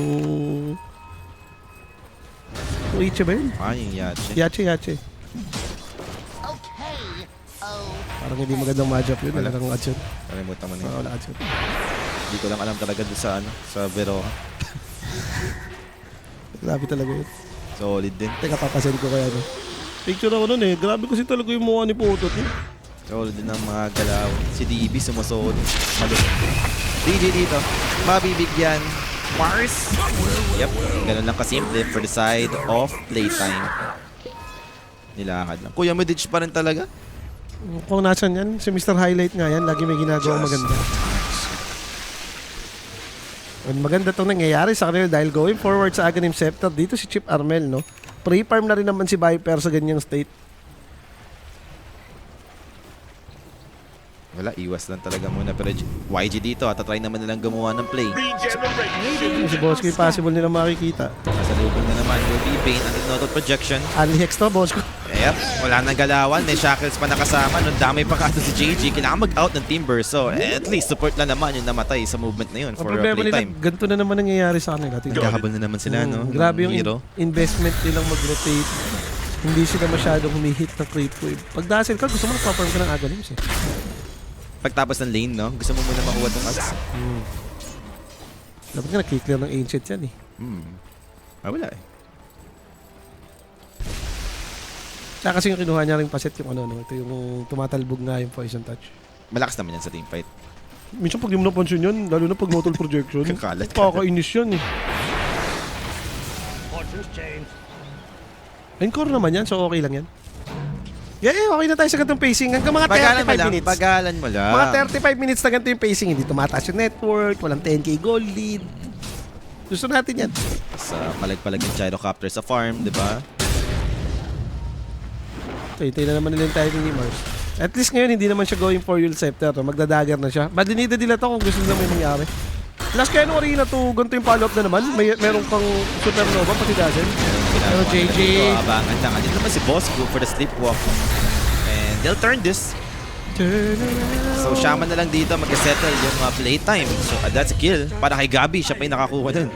Speaker 1: Uiche ba yun?
Speaker 2: Yung Yache.
Speaker 1: Yache. Parang hindi magandang matchup yun. Wala kang atshot.
Speaker 2: Kalimutan mo na yun.
Speaker 1: Wala atshot.
Speaker 2: Hindi ko lang alam talaga doon sa sa Veroa.
Speaker 1: Grabe talaga yun.
Speaker 2: Solid din.
Speaker 1: Teka, papasend ko kaya no. Picture ako nun eh. Grabe kasi talaga yung mukha ni Potot eh.
Speaker 2: Solid din ang mga galaw. Si DB sumusuot. DJ dito. Mabibigyan. Mars. Yep. Ganun lang kasimple for the side of playtime. Nilakad lang. Kuya, may ditch pa rin talaga.
Speaker 1: Kung nasan yan, si Mr. Highlight nga yan. Lagi may ginagawang maganda. And maganda itong nangyayari sa kanila dahil going forward sa Aghanim Scepter, dito si Chip Armel, no? Pre-farm na rin naman si Viper sa ganyang state.
Speaker 2: Wala, iwas lang talaga muna. Pero YG dito, try naman nilang gumawa ng play.
Speaker 1: Si Bosco yung possible nila makikita.
Speaker 2: Nasa lubong na naman. Will be Bane, ang noted projection.
Speaker 1: Ali Hex to, Bosco.
Speaker 2: Yep, wala nang galawan. May shackles pa nakasama. Nung damay pa kato si JG, kailangan mag-out ng Timber. So, at least support lang naman yung namatay sa movement na yun
Speaker 1: Ang
Speaker 2: for
Speaker 1: problema nila,
Speaker 2: playtime.
Speaker 1: ganito na naman nangyayari sa kanila.
Speaker 2: Nagkahabol na naman sila, no?
Speaker 1: Grabe yung
Speaker 2: hero.
Speaker 1: investment nilang mag-rotate. Hindi sila masyadong humihit ng creep wave. Pag dazzle ka, gusto mo nagpa-farm ka ng Aghanims eh.
Speaker 2: Pagtapos ng lane, no? Gusto mo muna makuha tong axe.
Speaker 1: Dapat nga nakiklear ng ancient yan eh.
Speaker 2: Wala eh.
Speaker 1: Kaya kasi yung kinuha niya rin paset yung ano, no? Ito yung tumatalbog nga yung poison touch.
Speaker 2: Malakas naman yan sa teamfight.
Speaker 1: Minsan pag yung napansin yun, lalo na pag mortal projection,
Speaker 2: Kakalat.
Speaker 1: kakainis yan eh. Encore naman yan, so okay lang yan. Yeah, okay na tayo sa ganitong pacing. Hanggang mga 35 minutes.
Speaker 2: Pagalan mo lang.
Speaker 1: Mga 35 minutes na ganito yung pacing. Hindi tumataas yung network, walang 10k gold lead. Gusto natin yan.
Speaker 2: Sa palag-palag yung gyrocopter sa farm, di ba?
Speaker 1: Hintay na naman nila yung timing ni Mars. At least ngayon, hindi naman siya going for Yule Scepter. No? Magdadagger na siya. Badly needed nila to kung gusto nila may mangyari. Last kaya nung arena to, ganito yung follow-up na naman. Meron kang Supernova, pati Dazzle. Pero JJ.
Speaker 2: Abangan lang. Andito naman si Boss Group for the sleepwalk. And they'll turn this. So, Shaman na lang dito mag-settle yung playtime. So, that's a kill. Para kay Gabi, siya pa yung nakakuha dun.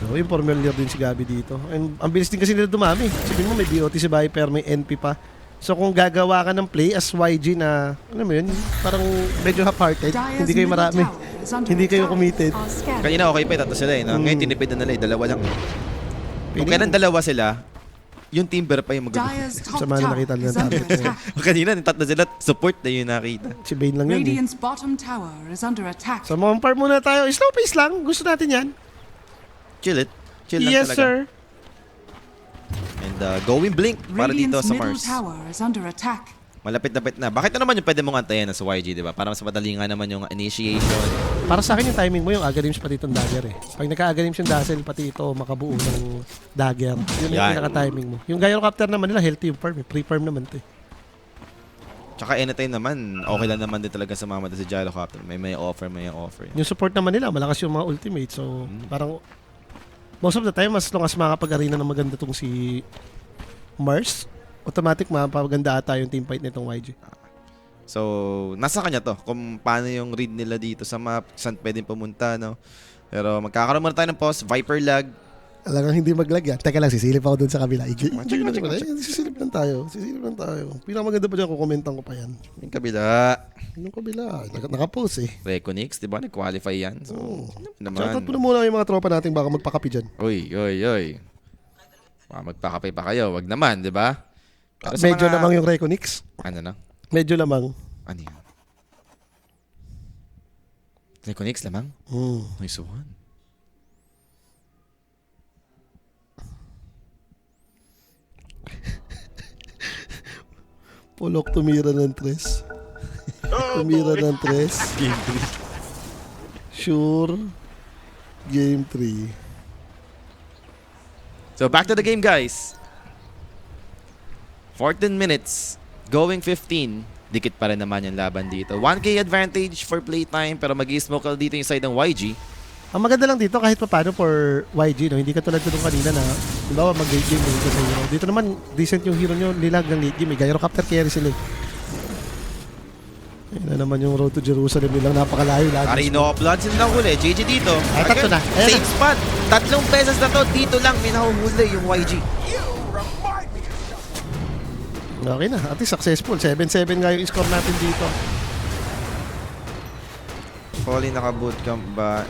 Speaker 1: So, yung familiar din si Gabi dito. And ang bilis din kasi nila dumami. Sabihin mo, may BOT si Viper, may NP pa. So, kung gagawa ka ng play as YG na, alam mo yun, parang medyo half-hearted, hindi kayo marami. Hindi kayo committed.
Speaker 2: Kanina okay pa, tatlo sila eh. No? Ngayon tinipid na nila eh, dalawa lang. Kung kailan dalawa sila, yung Timber pa yung mag-gulo.
Speaker 3: Dyer's top
Speaker 1: Sama na
Speaker 3: tower
Speaker 1: nakita nila
Speaker 3: is under
Speaker 1: target na yun.
Speaker 3: attack.
Speaker 2: Kanina, yung tatlo sila, support na yung nakita.
Speaker 1: Si Bane lang yun eh.
Speaker 3: Radiant's bottom tower is under attack.
Speaker 1: So, mampar muna tayo. Slow pace lang. Gusto natin yan.
Speaker 2: Chill it. Chill lang
Speaker 1: Yes,
Speaker 2: talaga.
Speaker 1: sir.
Speaker 2: And going blink para dito
Speaker 3: Radiant's
Speaker 2: sa
Speaker 3: middle
Speaker 2: Mars.
Speaker 3: tower is under attack.
Speaker 2: Malapit-lapit na. Bakit na naman yung pwede mong antayin na sa YG, di ba? Para mas madali nga naman yung initiation.
Speaker 1: Para sa akin yung timing mo yung Agarims pati itong dagger eh. Pag nagka-Agarims yung Dazzle, pati ito makabuo ng dagger. Yun yung
Speaker 2: Yan.
Speaker 1: pinaka-timing mo. Yung Gyrocopter naman nila, healthy yung farm eh. Pre-farm naman ito eh.
Speaker 2: Tsaka anytime naman, okay lang naman din talaga sa mamata si Gyrocopter. May offer.
Speaker 1: Yung support naman nila, malakas yung mga ultimate. So, parang most of the time, as long as makapag-arena ng maganda tong si Mars, automatic mapaganda ata yung team fight nitong YG.
Speaker 2: So, nasa kanya to. Kung paano yung read nila dito sa map, saan pwedeng pumunta, no? Pero magkakaroon muna tayo ng pause. Viper lag.
Speaker 1: Alangang hindi mag-lag yan. Teka lang, sisilip ako dun sa kabila.
Speaker 2: Check.
Speaker 1: Sisilip lang tayo. Pinakamaganda pa dyan, kukomentan ko pa yan.
Speaker 2: Yung kabila.
Speaker 1: Yung kabila, nakapost eh.
Speaker 2: Reconix, di ba? Nag-qualify yan. So, naman.
Speaker 1: Shoutout po na muna yung mga tropa natin baka magpakapi dyan.
Speaker 2: Uy. Magpakapay pa kayo. Wag naman, di ba? Pero sa
Speaker 1: Medyo
Speaker 2: mga-
Speaker 1: lamang yung Reconix.
Speaker 2: Ano na?
Speaker 1: Medyo lamang.
Speaker 2: Ano yun? Reconix lamang? Nice one.
Speaker 1: Pulok tumira ng tres. Tumira ng tres.
Speaker 2: Game 3.
Speaker 1: Sure. Game 3.
Speaker 2: So back to the game, guys. 14 minutes. Going 15. Dikit pa rin naman yung laban dito. 1k advantage for playtime pero mag-i-smoke dito yung side ng YG.
Speaker 1: Ang maganda lang dito kahit pa paano for YG, no? Hindi ka tulad nung kanina na di ba mag-late game dito sa hero. Dito naman, decent yung hero nyo, nilag ng late game. May Gyrocopter carry sila eh. Ayun na naman yung road to Jerusalem nilang napakalayo lahat.
Speaker 2: Carino Blood sila huli. GG dito.
Speaker 1: Ay, tatlo na. Ayan
Speaker 2: Same spot. 3 beses na to. Dito lang may nahuhuli yung YG.
Speaker 1: Okay na, at least successful. 7-7 nga yung score natin dito.
Speaker 2: Holy, naka-bootcamp ba?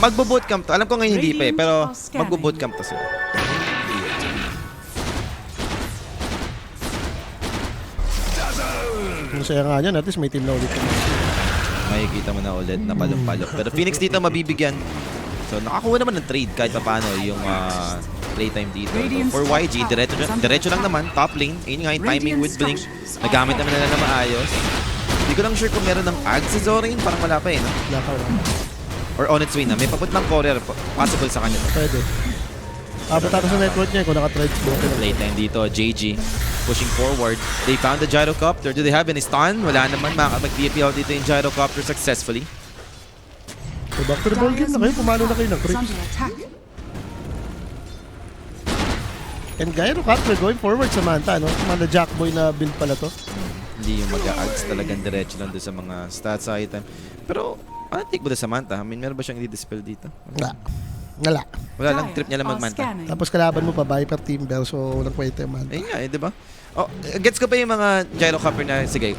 Speaker 2: Magbo-bootcamp to. Alam ko ngayon hindi pa eh. Pero magbo-bootcamp to sila.
Speaker 1: Masaya nga yan, at least may team na ulit.
Speaker 2: Makikita mo na ulit na palong-palok. Pero Phoenix dito mabibigyan. So nakakuha naman ng trade kahit paano yung playtime dito. So, for YG, diretso lang naman. Top lane. Ayun nga yung timing with Blink. Nagamit naman nila na maayos. Hindi ko lang sure kung meron ng ag si Zorin. Parang wala pa eh. No? Or on its way na. May papuntang courier possible sa kanya.
Speaker 1: Pwede. Abot ata sa network niya kung naka-trade mo.
Speaker 2: Playtime dito. JG pushing forward. They found the gyrocopter. Do they have any stun? Wala naman. Makakapag-DP out dito yung gyrocopter successfully.
Speaker 1: So back to the ball game na kayo. Pumalo na kayo ng
Speaker 3: Is
Speaker 1: creeps.
Speaker 3: under attack.
Speaker 1: And Gyrocopter going forward sa Manta, no? Mga Jackboy na build pala to.
Speaker 2: Hindi yung mag-a-ads talagang diretso lang doon sa mga stats item. Pero, ano take mo doon sa Manta? I mean, meron ba siyang i-dispel dito?
Speaker 1: Wala.
Speaker 2: Wala lang, trip niya lang
Speaker 3: Are
Speaker 2: mag-Manta.
Speaker 3: scanning.
Speaker 1: Tapos kalaban mo pa Viper Timber, so walang kwenta yung Manta.
Speaker 2: Ayun nga eh, di ba? Oh, gets ko pa yung mga gyrocopter na, sige,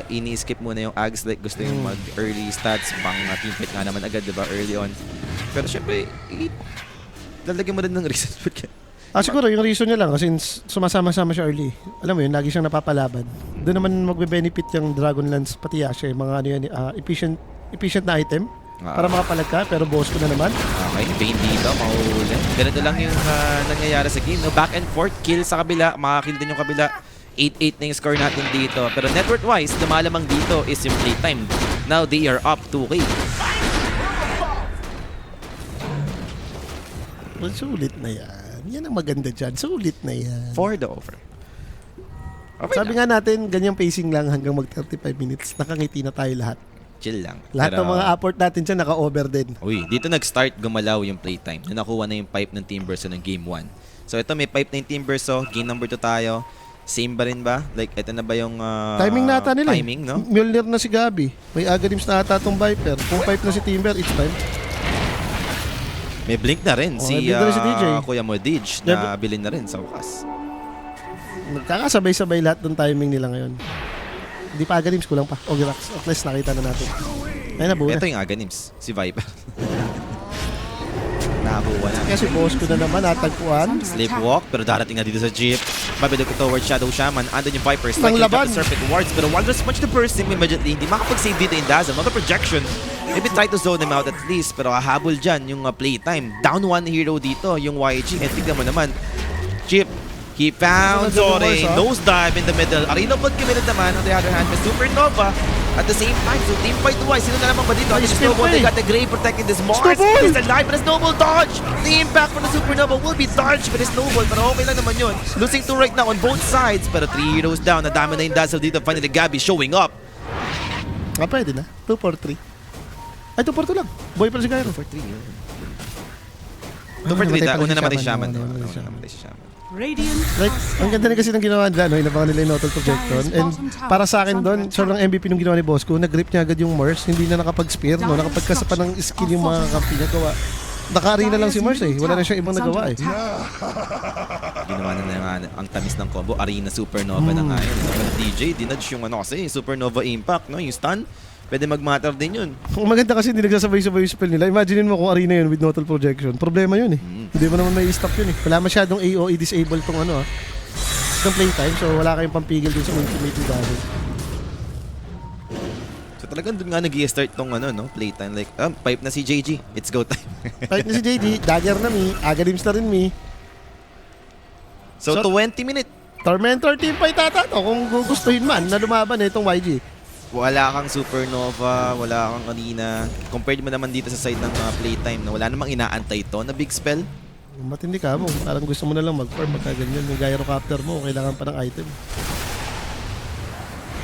Speaker 2: ini-skip muna yung ags, like gusto yung mag-early stats, pang team fight nga naman agad, di ba? Early on. Pero syempre, lalagyan mo rin ng reason.
Speaker 1: Siguro yung reason niya lang kasi sumasama-sama siya early. Alam mo yun, lagi siyang napapalaban. Doon naman magbe-benefit yung Dragonlance pati Yasha, yung mga ano yan, efficient na item para makapalag ka, pero boss ko na naman.
Speaker 2: Okay, Bane dito, mahuli. Ganito lang yung nangyayari sa game. No? Back and forth, kill sa kabila, makakill din yung kabila. 8-8 na yung score natin dito. Pero net worth-wise, lumalamang dito is yung playtime. Now they are up 2K.
Speaker 1: Well, sulit na yan. Yan ang maganda dyan. Sulit na yan.
Speaker 2: For the over. Okay
Speaker 1: Sabi
Speaker 2: lang.
Speaker 1: nga natin, ganyang pacing lang hanggang mag 35 minutes. Nakangiti na tayo lahat.
Speaker 2: Chill lang.
Speaker 1: Lahat
Speaker 2: Pero,
Speaker 1: ng mga effort natin dyan naka-over din.
Speaker 2: Uy, dito nag-start gumalaw yung playtime. Na nakuha na yung pipe ng Team Verso ng Game 1. So ito may pipe na yung Team Verso. Game number 2 tayo. Same ba rin ba? Like, ito na ba yung
Speaker 1: Timing nata nila.
Speaker 2: timing, no?
Speaker 1: Mjolnir na si Gabi. May Agadims na ata itong Viper. Kung pipe na si Timber, it's time.
Speaker 2: May blink na rin.
Speaker 1: May blink na rin si DJ.
Speaker 2: Kuya mo, Dij, na bilhin na rin sa wakas.
Speaker 1: Nagkakasabay-sabay lahat ng timing nila ngayon. Hindi pa Agadims, kulang pa. Ogirax. At least nakita na natin. Ayun na, buo
Speaker 2: Ito
Speaker 1: na.
Speaker 2: yung Aghanim,s si Viper. Nakakuha na.
Speaker 1: Kaya si boss ko na naman, natagpuan.
Speaker 2: Sleepwalk, pero darating na dito sa jeep. Mabilog towards Shadow Shaman. Andun yung Viper. Striking
Speaker 1: laban.
Speaker 2: the Serpent Wards. Pero one last punch to burst him immediately. Hindi makapag-save dito in Dazzle. Another projection. Maybe try to zone him out at least. Pero hahabol dyan yung playtime. Down one hero dito, yung YG. And tignan mo naman. Jeep. He found Zore. Nosedive in the middle. Arena pod committed naman. On the other hand, may Supernova. At the same time, so team fight wise, sino na naman ba dito? It's Snowball, they got the Grave protecting this Mars.
Speaker 1: Snowball!
Speaker 2: He's alive, but a Snowball dodge! The impact from the Supernova will be dodged by the Snowball, pero okay lang naman yun. Losing 2 right now on both sides, pero 3 heroes down. Nadami na yung Dazzle dito. Finally, Gabby showing up.
Speaker 1: Pwede na. 2 for 3. Ay, 2 for 2 lang. Boy pa si Gyro.
Speaker 2: 2 for 3 yun. 2 for 3, una naman yung Shaman.
Speaker 1: Namatay
Speaker 2: Una
Speaker 1: si
Speaker 2: naman yung Shaman.
Speaker 3: Radiant
Speaker 1: Like, ang ganda na kasi ng ginawa nila, no? Inabangan nila yung Notal Projection. And para sa akin doon, sobrang MVP nung ginawa ni Bosco, nag-grip niya agad yung Mars, hindi na nakapag-spear, no? Nakapagkasa pa ng skill yung mga kampi niya gawa. Naka-arena lang si Mars eh. Wala na siyang ibang nagawa eh.
Speaker 2: Ginawa na naman ang tamis ng combo. Arena Supernova na nga yun. Pero DJ, dinudge yung ano kasi, Supernova Impact, no? Yung stun, pwede mag-matter din yun.
Speaker 1: Ang maganda kasi hindi nagsasabay-sabay yung spell nila. Imagine mo kung arena yun with Notal Projection. Problema yun eh. Hindi mo naman may stop yun eh. Wala masyadong AOE disable tong ano itong playtime. So wala kayong pampigil din sa ultimate damage.
Speaker 2: So talagang doon nga nag-i-start tong ano, no? Playtime. Like, pipe na si JG. It's go time.
Speaker 1: Kahit na si JD, dagger na me, Agadims na rin me.
Speaker 2: So 20 minutes.
Speaker 1: Tormentor team fight ata to kung gugustuhin man na lumaban eh itong YG.
Speaker 2: Wala kang Supernova, wala kang Arena. Compared mo naman dito sa side ng playtime na wala namang inaantay to na big spell.
Speaker 1: Matindi ka mo. Parang gusto mo na lang mag-farm pagka ganyan. Yung gyrocopter mo, kailangan pa ng item.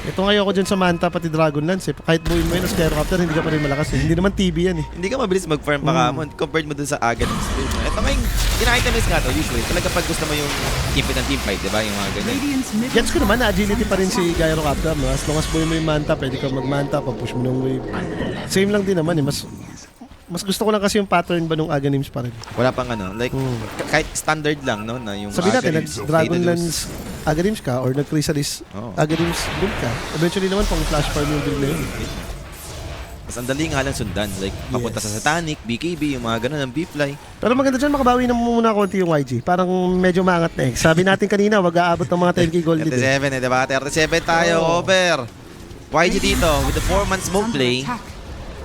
Speaker 1: Ito ngayon ko dyan sa Manta pati Dragonlance eh. Kahit buuin mo yun as gyrocopter, hindi ka pa rin malakas eh. Hindi naman TB yan eh.
Speaker 2: Hindi ka mabilis mag-farm pa ka mo compared mo dun sa agad ng spell. Ito ngayong ina-itemize nga to usually. Talaga pag gusto mo yung keep it and team fight, diba? Yung mga ganyan.
Speaker 3: Radiant's middle
Speaker 1: Gets ko naman na agility pa rin si gyrocopter. No? As long as buuin mo yung Manta, pwede ka mag-Manta, papush mo ng wave. Same lang din naman eh. Mas gusto ko lang kasi yung pattern ba nung Aghanims pa rin.
Speaker 2: Wala pang ano, like kahit standard lang no na yung
Speaker 1: Sabi natin,
Speaker 2: Aghanims,
Speaker 1: nag-Dragonlance Aghanims ka or nag-Chrysalis Aghanims build ka. Eventually naman pang flash farm yung build na yun.
Speaker 2: Mas ang dali nga lang sundan. Like, papunta sa Satanic, BKB, yung mga ganun, ng B-Fly.
Speaker 1: Pero maganda dyan, makabawi na muna konti yung YG. Parang medyo maangat na eh. Sabi natin kanina, wag aabot ng mga 10k gold dito.
Speaker 2: 37 diba? 37 tayo, over. YG dito, with the 4-man smoke play.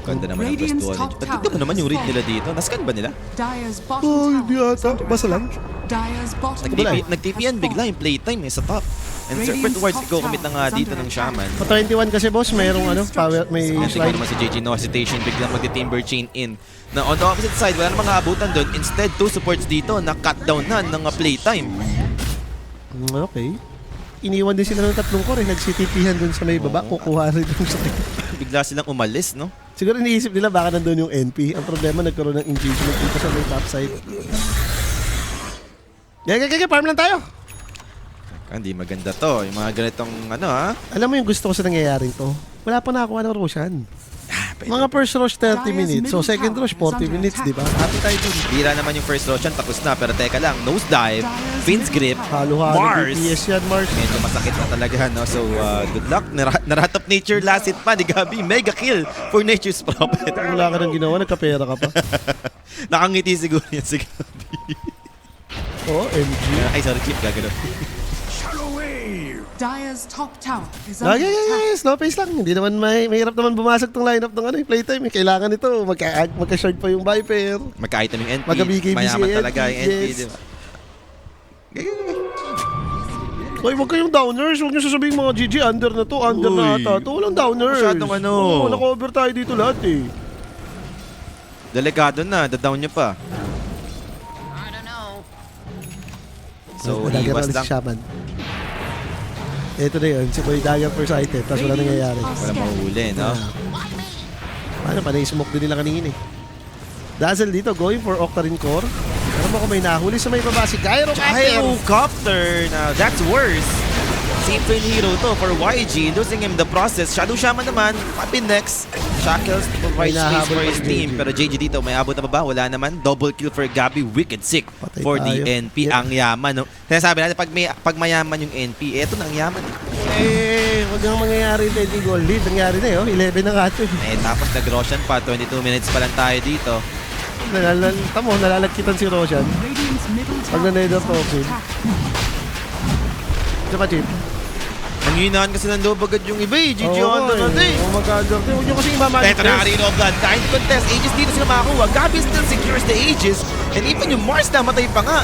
Speaker 2: Ganda naman ang plus 200. Tignan mo naman yung read nila dito. Nascan ba nila?
Speaker 3: Dyer's
Speaker 1: Oh,
Speaker 3: bottom
Speaker 1: hindi
Speaker 3: tower.
Speaker 1: ata. Basta lang.
Speaker 3: Dyer's bottom
Speaker 2: Nag-TPN bigla yung playtime sa top. And Serpent Wards, ikaw commit na nga dito ng Shaman.
Speaker 1: Pa 21 kasi boss, mayroong ano, power, may
Speaker 2: And tignan
Speaker 1: slide.
Speaker 2: naman si JG, no hesitation, biglang mag-timber chain in. Na on the opposite side, wala namang abutan doon. Instead, 2 supports dito na cut down na ng playtime.
Speaker 1: Okay. Iniwan din sila ng tatlong core eh. Nagsitipihan dun sa may baba, kukuha rin dun sa
Speaker 2: Bigla silang umalis, no?
Speaker 1: Siguro iniisip nila baka nandun yung NP. Ang problema, nagkaroon ng engagement dito sa may top side. Farm lang tayo.
Speaker 2: Hindi maganda to. Yung mga ganitong ano ha.
Speaker 1: Alam mo yung gusto ko sa nangyayaring to? Wala pa nakakuha ng Roshan. Mga first rush 30 minutes. So second rush 40 minutes, di ba? Happy tayo dun.
Speaker 2: Bira naman yung first Roshan, tapos na. Pero teka lang, nosedive, Finn's Grip,
Speaker 1: Halo-halo
Speaker 2: Mars.
Speaker 1: DPS yan, Mars.
Speaker 2: Medyo masakit na talaga, no? So, good luck. Narat of Nature last hit pa ni Gabi. Mega kill for Nature's Prophet.
Speaker 1: Wala ka nang ginawa, nagkapera ka pa.
Speaker 2: Nakangiti siguro yan si Gabi.
Speaker 1: OMG.
Speaker 2: Ay, sorry, Chip. Gagano.
Speaker 3: Dire's top tower is under
Speaker 1: Okay,
Speaker 3: attack.
Speaker 1: slow pace lang. Hindi naman mahirap naman bumasag tong lineup ng playtime. Kailangan ito. Magka-shard pa yung Viper.
Speaker 2: Magka-item yung NP.
Speaker 1: Magka-BKB
Speaker 2: Mayaman
Speaker 1: si
Speaker 2: talaga yung NP,
Speaker 1: yes.
Speaker 2: di ba?
Speaker 1: Hoy, wag kayong downers. Huwag nyo sasabihin mga GG, under na to, under na
Speaker 2: Uy.
Speaker 1: ata. To, walang downers.
Speaker 2: Masyadong ano.
Speaker 1: Oo, naka-over tayo dito lahat eh.
Speaker 2: Delikado na. Da-down niya pa. So,
Speaker 1: Dagger
Speaker 2: iwas
Speaker 1: ulit
Speaker 2: lang.
Speaker 1: si Shaman. Ito na yun, si Boy Dagger first item, tapos wala nangyayari.
Speaker 2: Wala mahuli, no?
Speaker 1: Paano pa na-smoke din nila kanina eh. Dazzle dito, going for Octarine Core. Pero mo kung may nahuli sa may baba si Gyro
Speaker 2: Gyrocopter! Now, that's worse. Safe win hero to for YG. Losing him the process. Shadow Shaman naman. Happy next. Shackles to provide
Speaker 1: May
Speaker 2: space
Speaker 1: nahabol
Speaker 2: for
Speaker 1: pa
Speaker 2: his
Speaker 1: si
Speaker 2: team.
Speaker 1: JJ.
Speaker 2: Pero JJ dito, may abot na ba? Wala naman. Double kill for Gabi. Wicked sick
Speaker 1: Patay
Speaker 2: for the
Speaker 1: tayo.
Speaker 2: NP.
Speaker 1: Yeah.
Speaker 2: Ang yaman, no? Sinasabi natin, pag mayaman yung NP, eto na ang yaman.
Speaker 1: Wag nang mangyayari yung 20 goal lead. Nangyari na yun, 11 na nga ito eh.
Speaker 2: Tapos nag-Roshan pa. 22 minutes pa lang tayo dito.
Speaker 1: Tamo, nalalagkitan si Roshan.
Speaker 3: Radiant's middle
Speaker 1: Pag
Speaker 3: tower
Speaker 1: nanay
Speaker 3: is
Speaker 1: na
Speaker 3: under
Speaker 1: token.
Speaker 3: attack.
Speaker 1: Ito pa, Chip.
Speaker 2: Nanginaan kasi ng loob agad yung iba eh. GG on the natin.
Speaker 1: Oh my God, huwag nyo kasi imamalik.
Speaker 2: Ito na Arena of Blood. Kind contest. Aegis dito sila makakuha. Gabi still secures the Aegis. And even yung Mars namatay pa nga.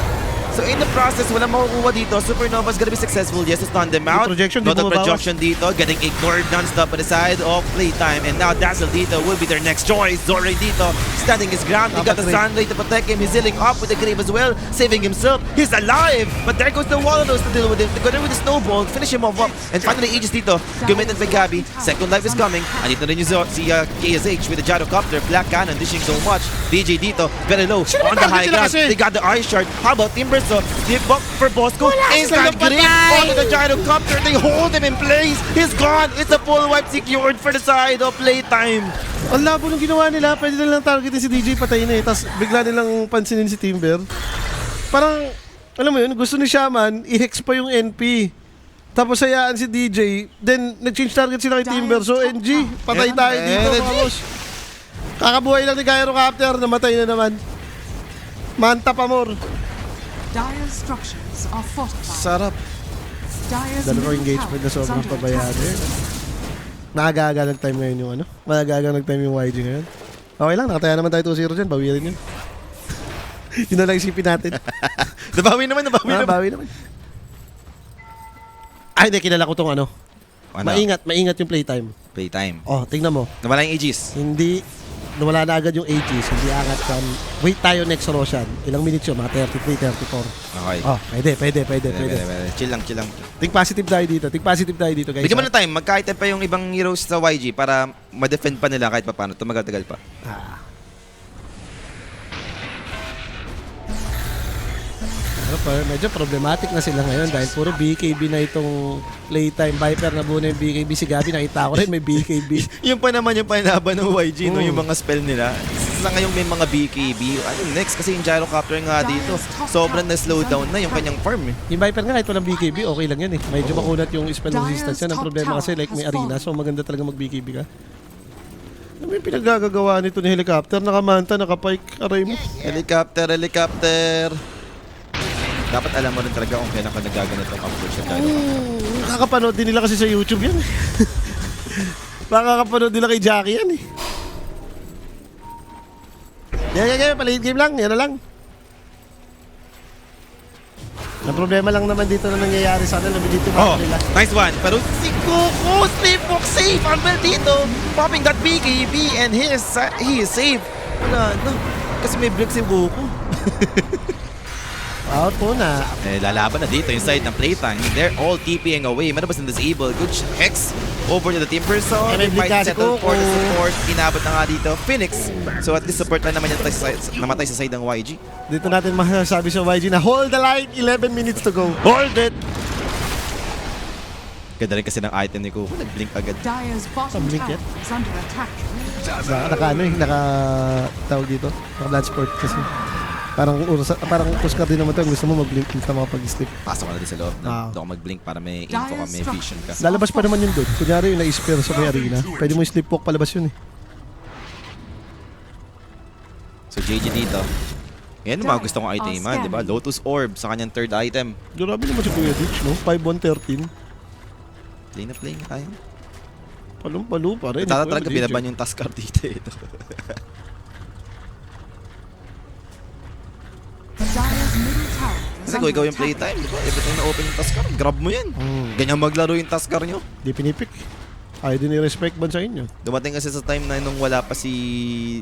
Speaker 2: So in the process, walang makukuha dito. Supernova's gonna be successful. Yes, to stun them out.
Speaker 1: Yung projection, di
Speaker 2: Not a
Speaker 1: bumabawas.
Speaker 2: projection dito. Getting ignored non-stop by the side of playtime. And now Dazzle dito will be their next choice. Zora dito standing his ground. He got the
Speaker 1: Dapat
Speaker 2: Sunray to protect him. He's healing up with the Grave as well. Saving himself. He's alive. But there goes the Wallados to deal with him. Together with the Snowball. Finish him off up. And finally Aegis dito. Committed by Gabi. Second life is coming. Andito rin yung si KSH with the Gyrocopter. Black Cannon dishing so much. DJ dito. Very low. On the high ground. They got the Ice Shard. How about Timbersaw? Deep buff for Bosco. Instant grip onto the Gyrocopter. They hold him in place. He's gone. It's a full wipe secured for the side of playtime.
Speaker 1: Ang labo nung ginawa nila, pwede nilang targetin si DJ, patay na eh. Tapos bigla nilang pansinin si Timber. Parang, alam mo yun, gusto ni Shaman, i-hex pa yung NP. Tapos hayaan si DJ, then nag-change target sila kay Timber. So NG, patay tayo dito mga boss. Kakabuhay lang ni Gyrocopter, namatay na naman. Manta pa more.
Speaker 3: Dire's structures are fortified.
Speaker 2: Sarap.
Speaker 3: Dire's
Speaker 1: Dalawang
Speaker 3: middle
Speaker 1: engagement na
Speaker 3: tower is
Speaker 1: sobrang
Speaker 3: under
Speaker 1: pabayaan
Speaker 3: attack.
Speaker 1: eh. Maaga-aga nag-time ngayon yung Maaga-aga nag-time yung YG ngayon. Okay lang, nakataya naman tayo 2-0 dyan. Bawirin yun. Yun na lang isipin natin.
Speaker 2: Nabawi naman.
Speaker 1: Bawi naman. Ay, hindi, kilala ko tong Maingat yung playtime.
Speaker 2: Playtime.
Speaker 1: Oh, tingnan mo.
Speaker 2: Nawala yung Aegis.
Speaker 1: Hindi, nawala na agad yung Aegis. Hindi angat kan. Wait tayo next Roshan. Ilang minutes yun? Mga 33, 34.
Speaker 2: Okay.
Speaker 1: Oh, pwede.
Speaker 2: Chill lang.
Speaker 1: Think positive tayo dito, guys.
Speaker 2: Bigyan mo
Speaker 1: ha?
Speaker 2: ng time. Magkaitem pa yung ibang heroes sa YG para ma-defend pa nila kahit paano. Tumagal-tagal pa.
Speaker 1: Pero medyo problematic na sila ngayon dahil puro BKB na itong playtime. Viper na buo na yung BKB. Si Gabi, nakita ko rin may BKB.
Speaker 2: Yung pa naman yung panlaban ng YG, no?
Speaker 1: Mm.
Speaker 2: Yung mga spell nila. Sa ngayong may mga BKB. Ano next? Kasi yung Gyrocopter nga dito, sobrang na-slow down na yung kanyang farm eh.
Speaker 1: Yung Viper nga kahit walang BKB, okay lang yan eh. Medyo makunat yung spell resistance yan. Ang problema kasi like may arena, so maganda talaga mag-BKB ka. Ano yung pinaggagawa nito ni Helicopter? Nakamanta, nakapike, aray mo.
Speaker 2: Helicopter. Dapat alam mo rin talaga kung kailan ka nagaganit ang approach sa Gyrocopter.
Speaker 1: Nakakapanood din nila kasi sa YouTube yan eh. Nakakapanood nila kay Jackie yan eh. Yan, palihit game lang, yan na lang. Ang problema lang naman dito na nangyayari sa kanila, dito
Speaker 2: Oh,
Speaker 1: nila.
Speaker 2: nice one. Pero si Goku, Sleepwalk safe. Unbel dito. Popping that BKB and he is safe. Wala na. Kasi may break si Goku.
Speaker 1: Out po na.
Speaker 2: Lalaban na dito inside ng playtime. They're all TPing away. Malabas ng disable. Good hex over to the Timbersaw.
Speaker 1: May blink kasi
Speaker 2: settle
Speaker 1: Goku.
Speaker 2: for the support. Inabot na nga dito. Phoenix. So at least support na naman yung namatay sa side ng YG.
Speaker 1: Dito natin masasabi sa YG na hold the line, 11 minutes to go. Hold it!
Speaker 2: Ganda rin kasi ng item ni Goku. Nag-blink agad.
Speaker 3: Dire's bottom
Speaker 1: Blink
Speaker 3: tower
Speaker 1: yet?
Speaker 3: is under attack.
Speaker 1: Tawag dito. Naka-bloodsport kasi. Parang push card din naman ito. Gusto mo mag-blink sa mga pag-slip.
Speaker 2: Pasok ka na din sa loob.
Speaker 1: Ah.
Speaker 2: Doon ka mag-blink para may info ka, may vision ka.
Speaker 1: Lalabas pa naman yun doon. Kunyari yung na-spare sa may arena. Pwede mo yung sleepwalk palabas yun eh.
Speaker 2: So JG dito. Yan yung mga gusto kong iteman, di ba? Lotus Orb sa kanyang third item.
Speaker 1: Grabe naman si Kuya Ditch, no? 5-1-13.
Speaker 2: Play na play nga tayo.
Speaker 1: Palong-palo pa rin.
Speaker 2: Talaga binaban yung Tuskar dito. Ito.
Speaker 3: Dire's middle tower is
Speaker 2: Kasi kung ikaw
Speaker 3: under
Speaker 2: yung
Speaker 3: attack.
Speaker 2: playtime, di ba? Every time na open yung Tuskar, grab mo yan. Ganyan maglaro yung Tuskar nyo.
Speaker 1: Di pinipik. Ayaw din i-respect ban sa inyo.
Speaker 2: Dumating kasi sa time na nung wala pa si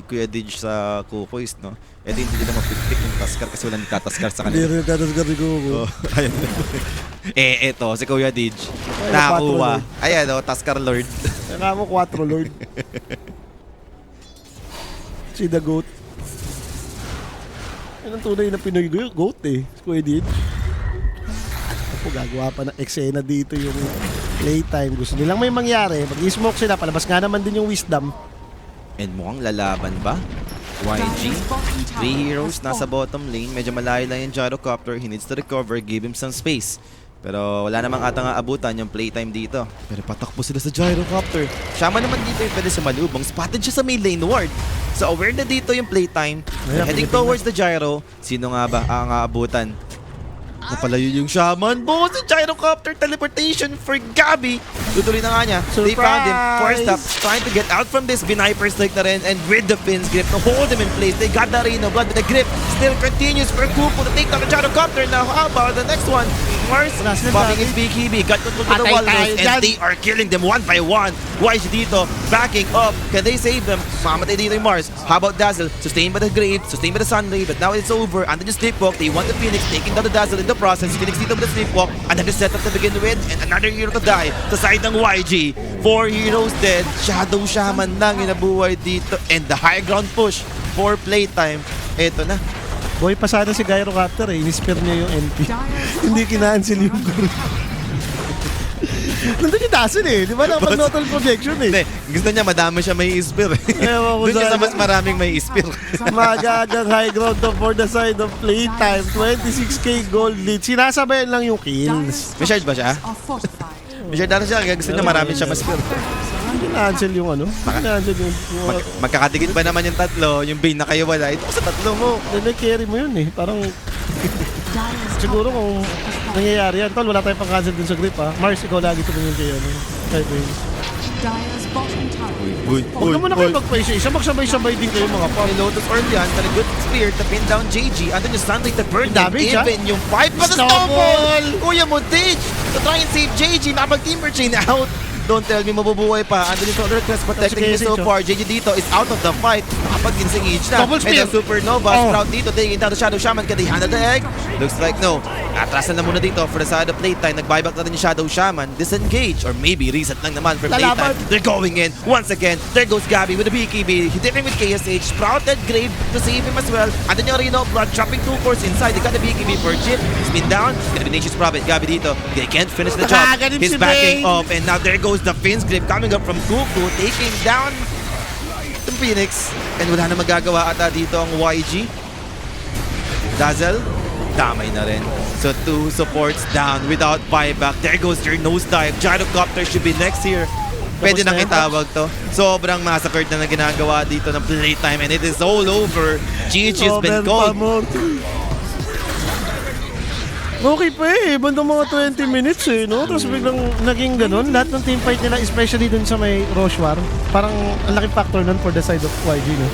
Speaker 2: Kuya Didge sa Kukois, no? Ito hindi nila mapipik yung Tuskar kasi wala nagtataskar sa
Speaker 1: Hindi
Speaker 2: kanila.
Speaker 1: rin nagtatasgar si Kuko.
Speaker 2: Oh, ayun. Eto, si Kuya Didge.
Speaker 1: Ay,
Speaker 2: Nakakuha.
Speaker 1: napatro
Speaker 2: Ayan, oh, Tuskar Lord.
Speaker 1: Kaya mo 4 Lord. Si The Goat. Yan ang tunay na Pinoy goat eh. Si Kuya Ditch. Ako, gagawa pa ng eksena dito yung playtime. Gusto nilang may mangyari. Mag-smoke sila. Palabas nga naman din yung wisdom.
Speaker 2: And mukhang lalaban ba? YG. 3 heroes nasa bottom lane. Medyo malayo lang yung gyrocopter. He needs to recover. Give him some space. Pero wala namang ata nga abutan yung playtime dito. Pero patakbo sila sa gyrocopter. Shaman naman dito yung pwede sumalubong. Spotted siya sa main lane ward. So aware na dito yung playtime.
Speaker 1: Ayan,
Speaker 2: Heading
Speaker 1: Pilipino.
Speaker 2: towards the gyro. Sino nga ba ang aabutan? Napalayo yung Shaman. Boss, yung gyrocopter teleportation for Gabby. Tutuloy na nga niya. They found him. Forced up. Trying to get out from this. Viniper strike na rin. And with the Finn's grip to hold him in place. They got the Reno Blood with the grip. Still continues for Kupo to take down the gyrocopter. Now how about the next one? Mars
Speaker 1: Wala silang
Speaker 2: popping
Speaker 1: dami.
Speaker 2: his BKB. Got control to the
Speaker 1: Patay
Speaker 2: wall.
Speaker 1: tayo
Speaker 2: And
Speaker 1: dyan.
Speaker 2: they are killing them one by one. YG dito. Backing up. Can they save them? Mamatay dito yung Mars. How about Dazzle? Sustained by the Grave. Sustained by the Sunray. But now it's over. And then just Sleepwalk. They want the Phoenix. Taking down the Dazzle in the process. Phoenix dito with the Sleepwalk. And then the setup to begin with. And another hero to die. Sa side ng YG. 4 heroes dead. Shadow Shaman lang inabuhay dito. And the high ground push for playtime. Eto na.
Speaker 1: Boy, pa sana si Gyrocopter eh. Inispare niya yung NP. Hindi kinancel yung group. Nandun yung Dazzle eh. Di ba nakapag total projection eh.
Speaker 2: Hindi. Gusto niya madami siya may ispir.
Speaker 1: Ewan ko
Speaker 2: Doon siya sa
Speaker 1: saan.
Speaker 2: mas maraming may ispir.
Speaker 1: Magagang high ground to for the side of playtime. 26k gold lead. Sinasabayan lang yung kills.
Speaker 2: May shard ba siya?
Speaker 3: Are fortified.
Speaker 2: May shard na siya. Kaya gusto niya marami siya mas ispir.
Speaker 1: Kinancel yung ano. Kinancel yung...
Speaker 2: Magkakadikit ba naman yung tatlo? Yung Bane na kayo wala. Ito sa tatlo mo.
Speaker 1: Nag-carry mo yun eh. Parang
Speaker 3: Dire's
Speaker 1: siguro
Speaker 3: top
Speaker 1: kung nangyayari yan. Tol, wala tayong pang-cancel dun sa grip ha. Mars, ikaw lagi tumingin kayo. Ano? Kay Prince.
Speaker 3: Dire's bottom tower
Speaker 2: Uy,
Speaker 3: is
Speaker 1: Huwag naman na kayo magpa-isa-isa. Magsabay-sabay din kayo mga pa.
Speaker 2: May Lotus early on. Got a good spear to pin down JG. Andun yung Sunlight to burn them.
Speaker 1: Damage, ha?
Speaker 2: Even yung 5 pa sa
Speaker 1: Snowball!
Speaker 2: Snowball! Kuya mo, Dage! To try and save JG. Nakapag-teamer chain out. Don't tell me mabubuhay pa. Andun yung Solar Crest protecting him
Speaker 1: Sige,
Speaker 2: so
Speaker 1: sige.
Speaker 2: far. JG dito is out of the fight. Nakapag-disengage na.
Speaker 1: Double
Speaker 2: And
Speaker 1: spear.
Speaker 2: the Supernova
Speaker 1: Oh.
Speaker 2: Sprout dito taking down the Shadow Shaman. Can they handle the egg? Looks like no. Atrasan na muna dito for the side of playtime. Nag-buyback na rin yung Shadow Shaman. Disengage. Or maybe reset lang naman for
Speaker 1: Lalaban.
Speaker 2: playtime. They're going in. Once again, there goes Gabby with the BKB. He did it with KSH. Sprouted Grave to save him as well. And then yung Reno Blood dropping 2 cores inside. They got the BKB for Chip. Spin down. Gonna be Nature's Prophet. Gabby dito. They can't finish the job.
Speaker 1: Nakaganim
Speaker 2: He's
Speaker 1: si
Speaker 2: backing
Speaker 1: Bane.
Speaker 2: up. And now there goes the Finn's Grip coming up from Kuku. Taking down the Phoenix. And wala na magagawa ata dito ang YG. Dazzle. Damay na rin. So 2 supports down without buyback. There goes your nosedive. Gyrocopter should be next here. Pwede
Speaker 1: Tapos
Speaker 2: nang
Speaker 1: na yan.
Speaker 2: itawag to. Sobrang massacred na ginagawa dito ng playtime and it is all over. GG has been cold.
Speaker 1: Okay pa eh. Bandang mga 20 minutes eh, no? Tapos biglang naging ganun. Lahat ng team fight nila, especially dun sa may Roche War, parang ang laking factor nun for the side of YG, no?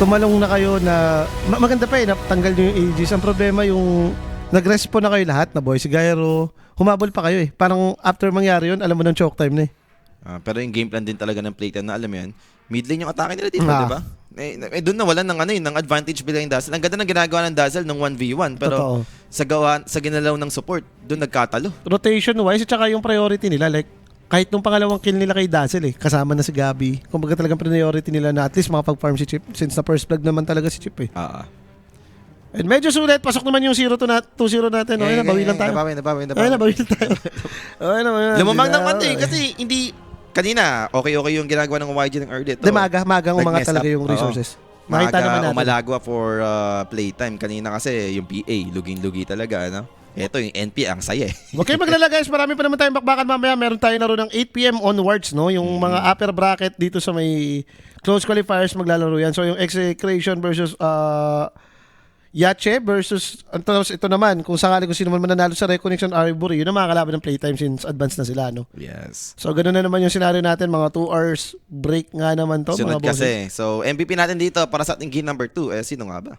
Speaker 1: Tumalong na kayo na... maganda pa eh, natanggal nyo yung Aegis. Ang problema yung... Nag-respawn na kayo lahat, na boy, si Gyro. Humabol pa kayo eh. Parang after mangyari yun, alam mo ng choke time na eh.
Speaker 2: Pero yung game plan din talaga ng playtime na alam mo yan, mid lane yung atake nila dito,
Speaker 1: Ah.
Speaker 2: di ba? Doon na wala ng ng advantage bila yung Dazzle. Ang ganda ng ginagawa ng Dazzle ng 1v1 pero
Speaker 1: Totoo.
Speaker 2: sa ginalaw ng support, doon nagkatalo.
Speaker 1: Rotation-wise, at saka yung priority nila, like, kahit nung pangalawang kill nila kay Dazzle eh, kasama na si Gabby. Kumbaga talagang priority nila na at least makapag-farm si Chip since na first blood naman talaga si Chip eh. And medyo sulit, pasok naman yung 2-0 natin. Okay, nabawi lang tayo.
Speaker 2: Nabawi.
Speaker 1: Okay, nabawi lang tayo. Okay naman.
Speaker 2: Lumamang naman eh, kasi hindi, kanina, okay yung ginagawa ng YG ng early.
Speaker 1: Hindi, magang umangat
Speaker 2: Nag-mess
Speaker 1: talaga
Speaker 2: up.
Speaker 1: yung resources.
Speaker 2: Oo.
Speaker 1: Makita naman natin.
Speaker 2: Umalagwa for playtime. Kanina kasi yung PA, luging-lugi talaga, ano? Ito yung NP, ang saya eh.
Speaker 1: Okay, maglalagay guys. Marami pa naman tayong bakbakan mamaya. Meron tayo laro ng 8 PM onwards, no? Yung mga upper bracket dito sa may close qualifiers maglalaro yan. So yung Execration versus Yache versus ito naman, kung sakali kung sino man mananalo sa Reconnection Ivory, yun ang mga kalaban ng playtime since advance na sila, no?
Speaker 2: Yes.
Speaker 1: So, ganun na naman yung scenario natin, mga 2 hours break nga naman to,
Speaker 2: Sunod
Speaker 1: mga boses.
Speaker 2: kasi. So, MVP natin dito para sa ating game number 2. Sino nga ba?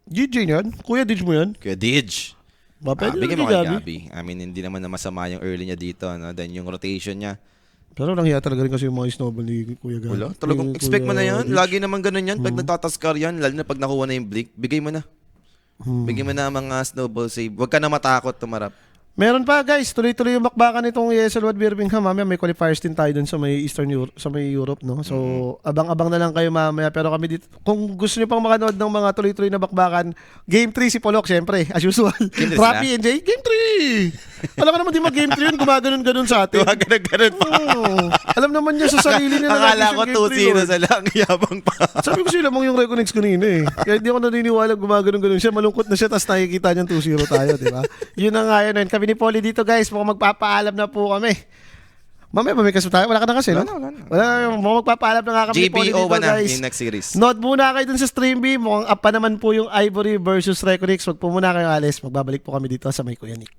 Speaker 1: DJ yun? Kuya Dij mo yun?
Speaker 2: Kuya Dij.
Speaker 1: Ba, pwede
Speaker 2: Bigyan
Speaker 1: lang
Speaker 2: mo
Speaker 1: kay
Speaker 2: kay
Speaker 1: Gabi.
Speaker 2: Gabi. I mean, hindi naman na masama yung early niya dito. No? Then yung rotation niya.
Speaker 1: Pero lang talaga rin kasi yung mga snowball ni Kuya Gabi.
Speaker 2: Wala. Talagang
Speaker 1: Ni
Speaker 2: expect mo na
Speaker 1: Kuya
Speaker 2: yan.
Speaker 1: Dij.
Speaker 2: Lagi naman ganun yan. Pag nagtataskar yan, lalo na pag nakuha na yung blink, bigay mo na. Bigyan mo na ang mga snowball save. Huwag ka na matakot tumarap.
Speaker 1: Meron pa guys, tuloy-tuloy yung bakbakan nitong ESL Wad Birmingham. Mamaya may qualifiers din tayo dun sa may Eastern Europe, sa may Europe, no? So, abang-abang na lang kayo mamaya. Pero kami dito, kung gusto niyo pang makanood ng mga tuloy-tuloy na bakbakan, Game 3 si Polok, syempre, as usual.
Speaker 2: Game 3
Speaker 1: Rapi and Jay, Game 3! Alam ka naman di mag-Game 3 yun, gumaganon-ganon sa atin.
Speaker 2: Ganun pa.
Speaker 1: Oo. Alam naman niya sa sarili nila.
Speaker 2: Akala ko
Speaker 1: lagi siyang Game 3,
Speaker 2: 2-0
Speaker 1: Lord.
Speaker 2: sa lang. Yabang pa.
Speaker 1: Sabi ko sila mong yung Reconnects kanina eh. Kaya hindi ako naniniwala gumagano'n-ganon siya. Malungkot na siya, tapos nakikita niyang 2-0 tayo, di ba? Yun na nga yun. Kami ni Polly dito guys, mukhang magpapaalam na po kami. Mamaya may kaso tayo. Wala ka na kasi, no?
Speaker 2: Wala na.
Speaker 1: Wala na. Mukhang magpapaalam na nga kami ni Polly
Speaker 2: JBO
Speaker 1: dito
Speaker 2: ba na
Speaker 1: guys.
Speaker 2: yung next series?
Speaker 1: Note muna kayo dun sa stream B. Mukhang up pa naman po yung Ivory versus Reconnects. Wag po muna kayo alis. Magbabalik po kami dito sa may Kuya Nick.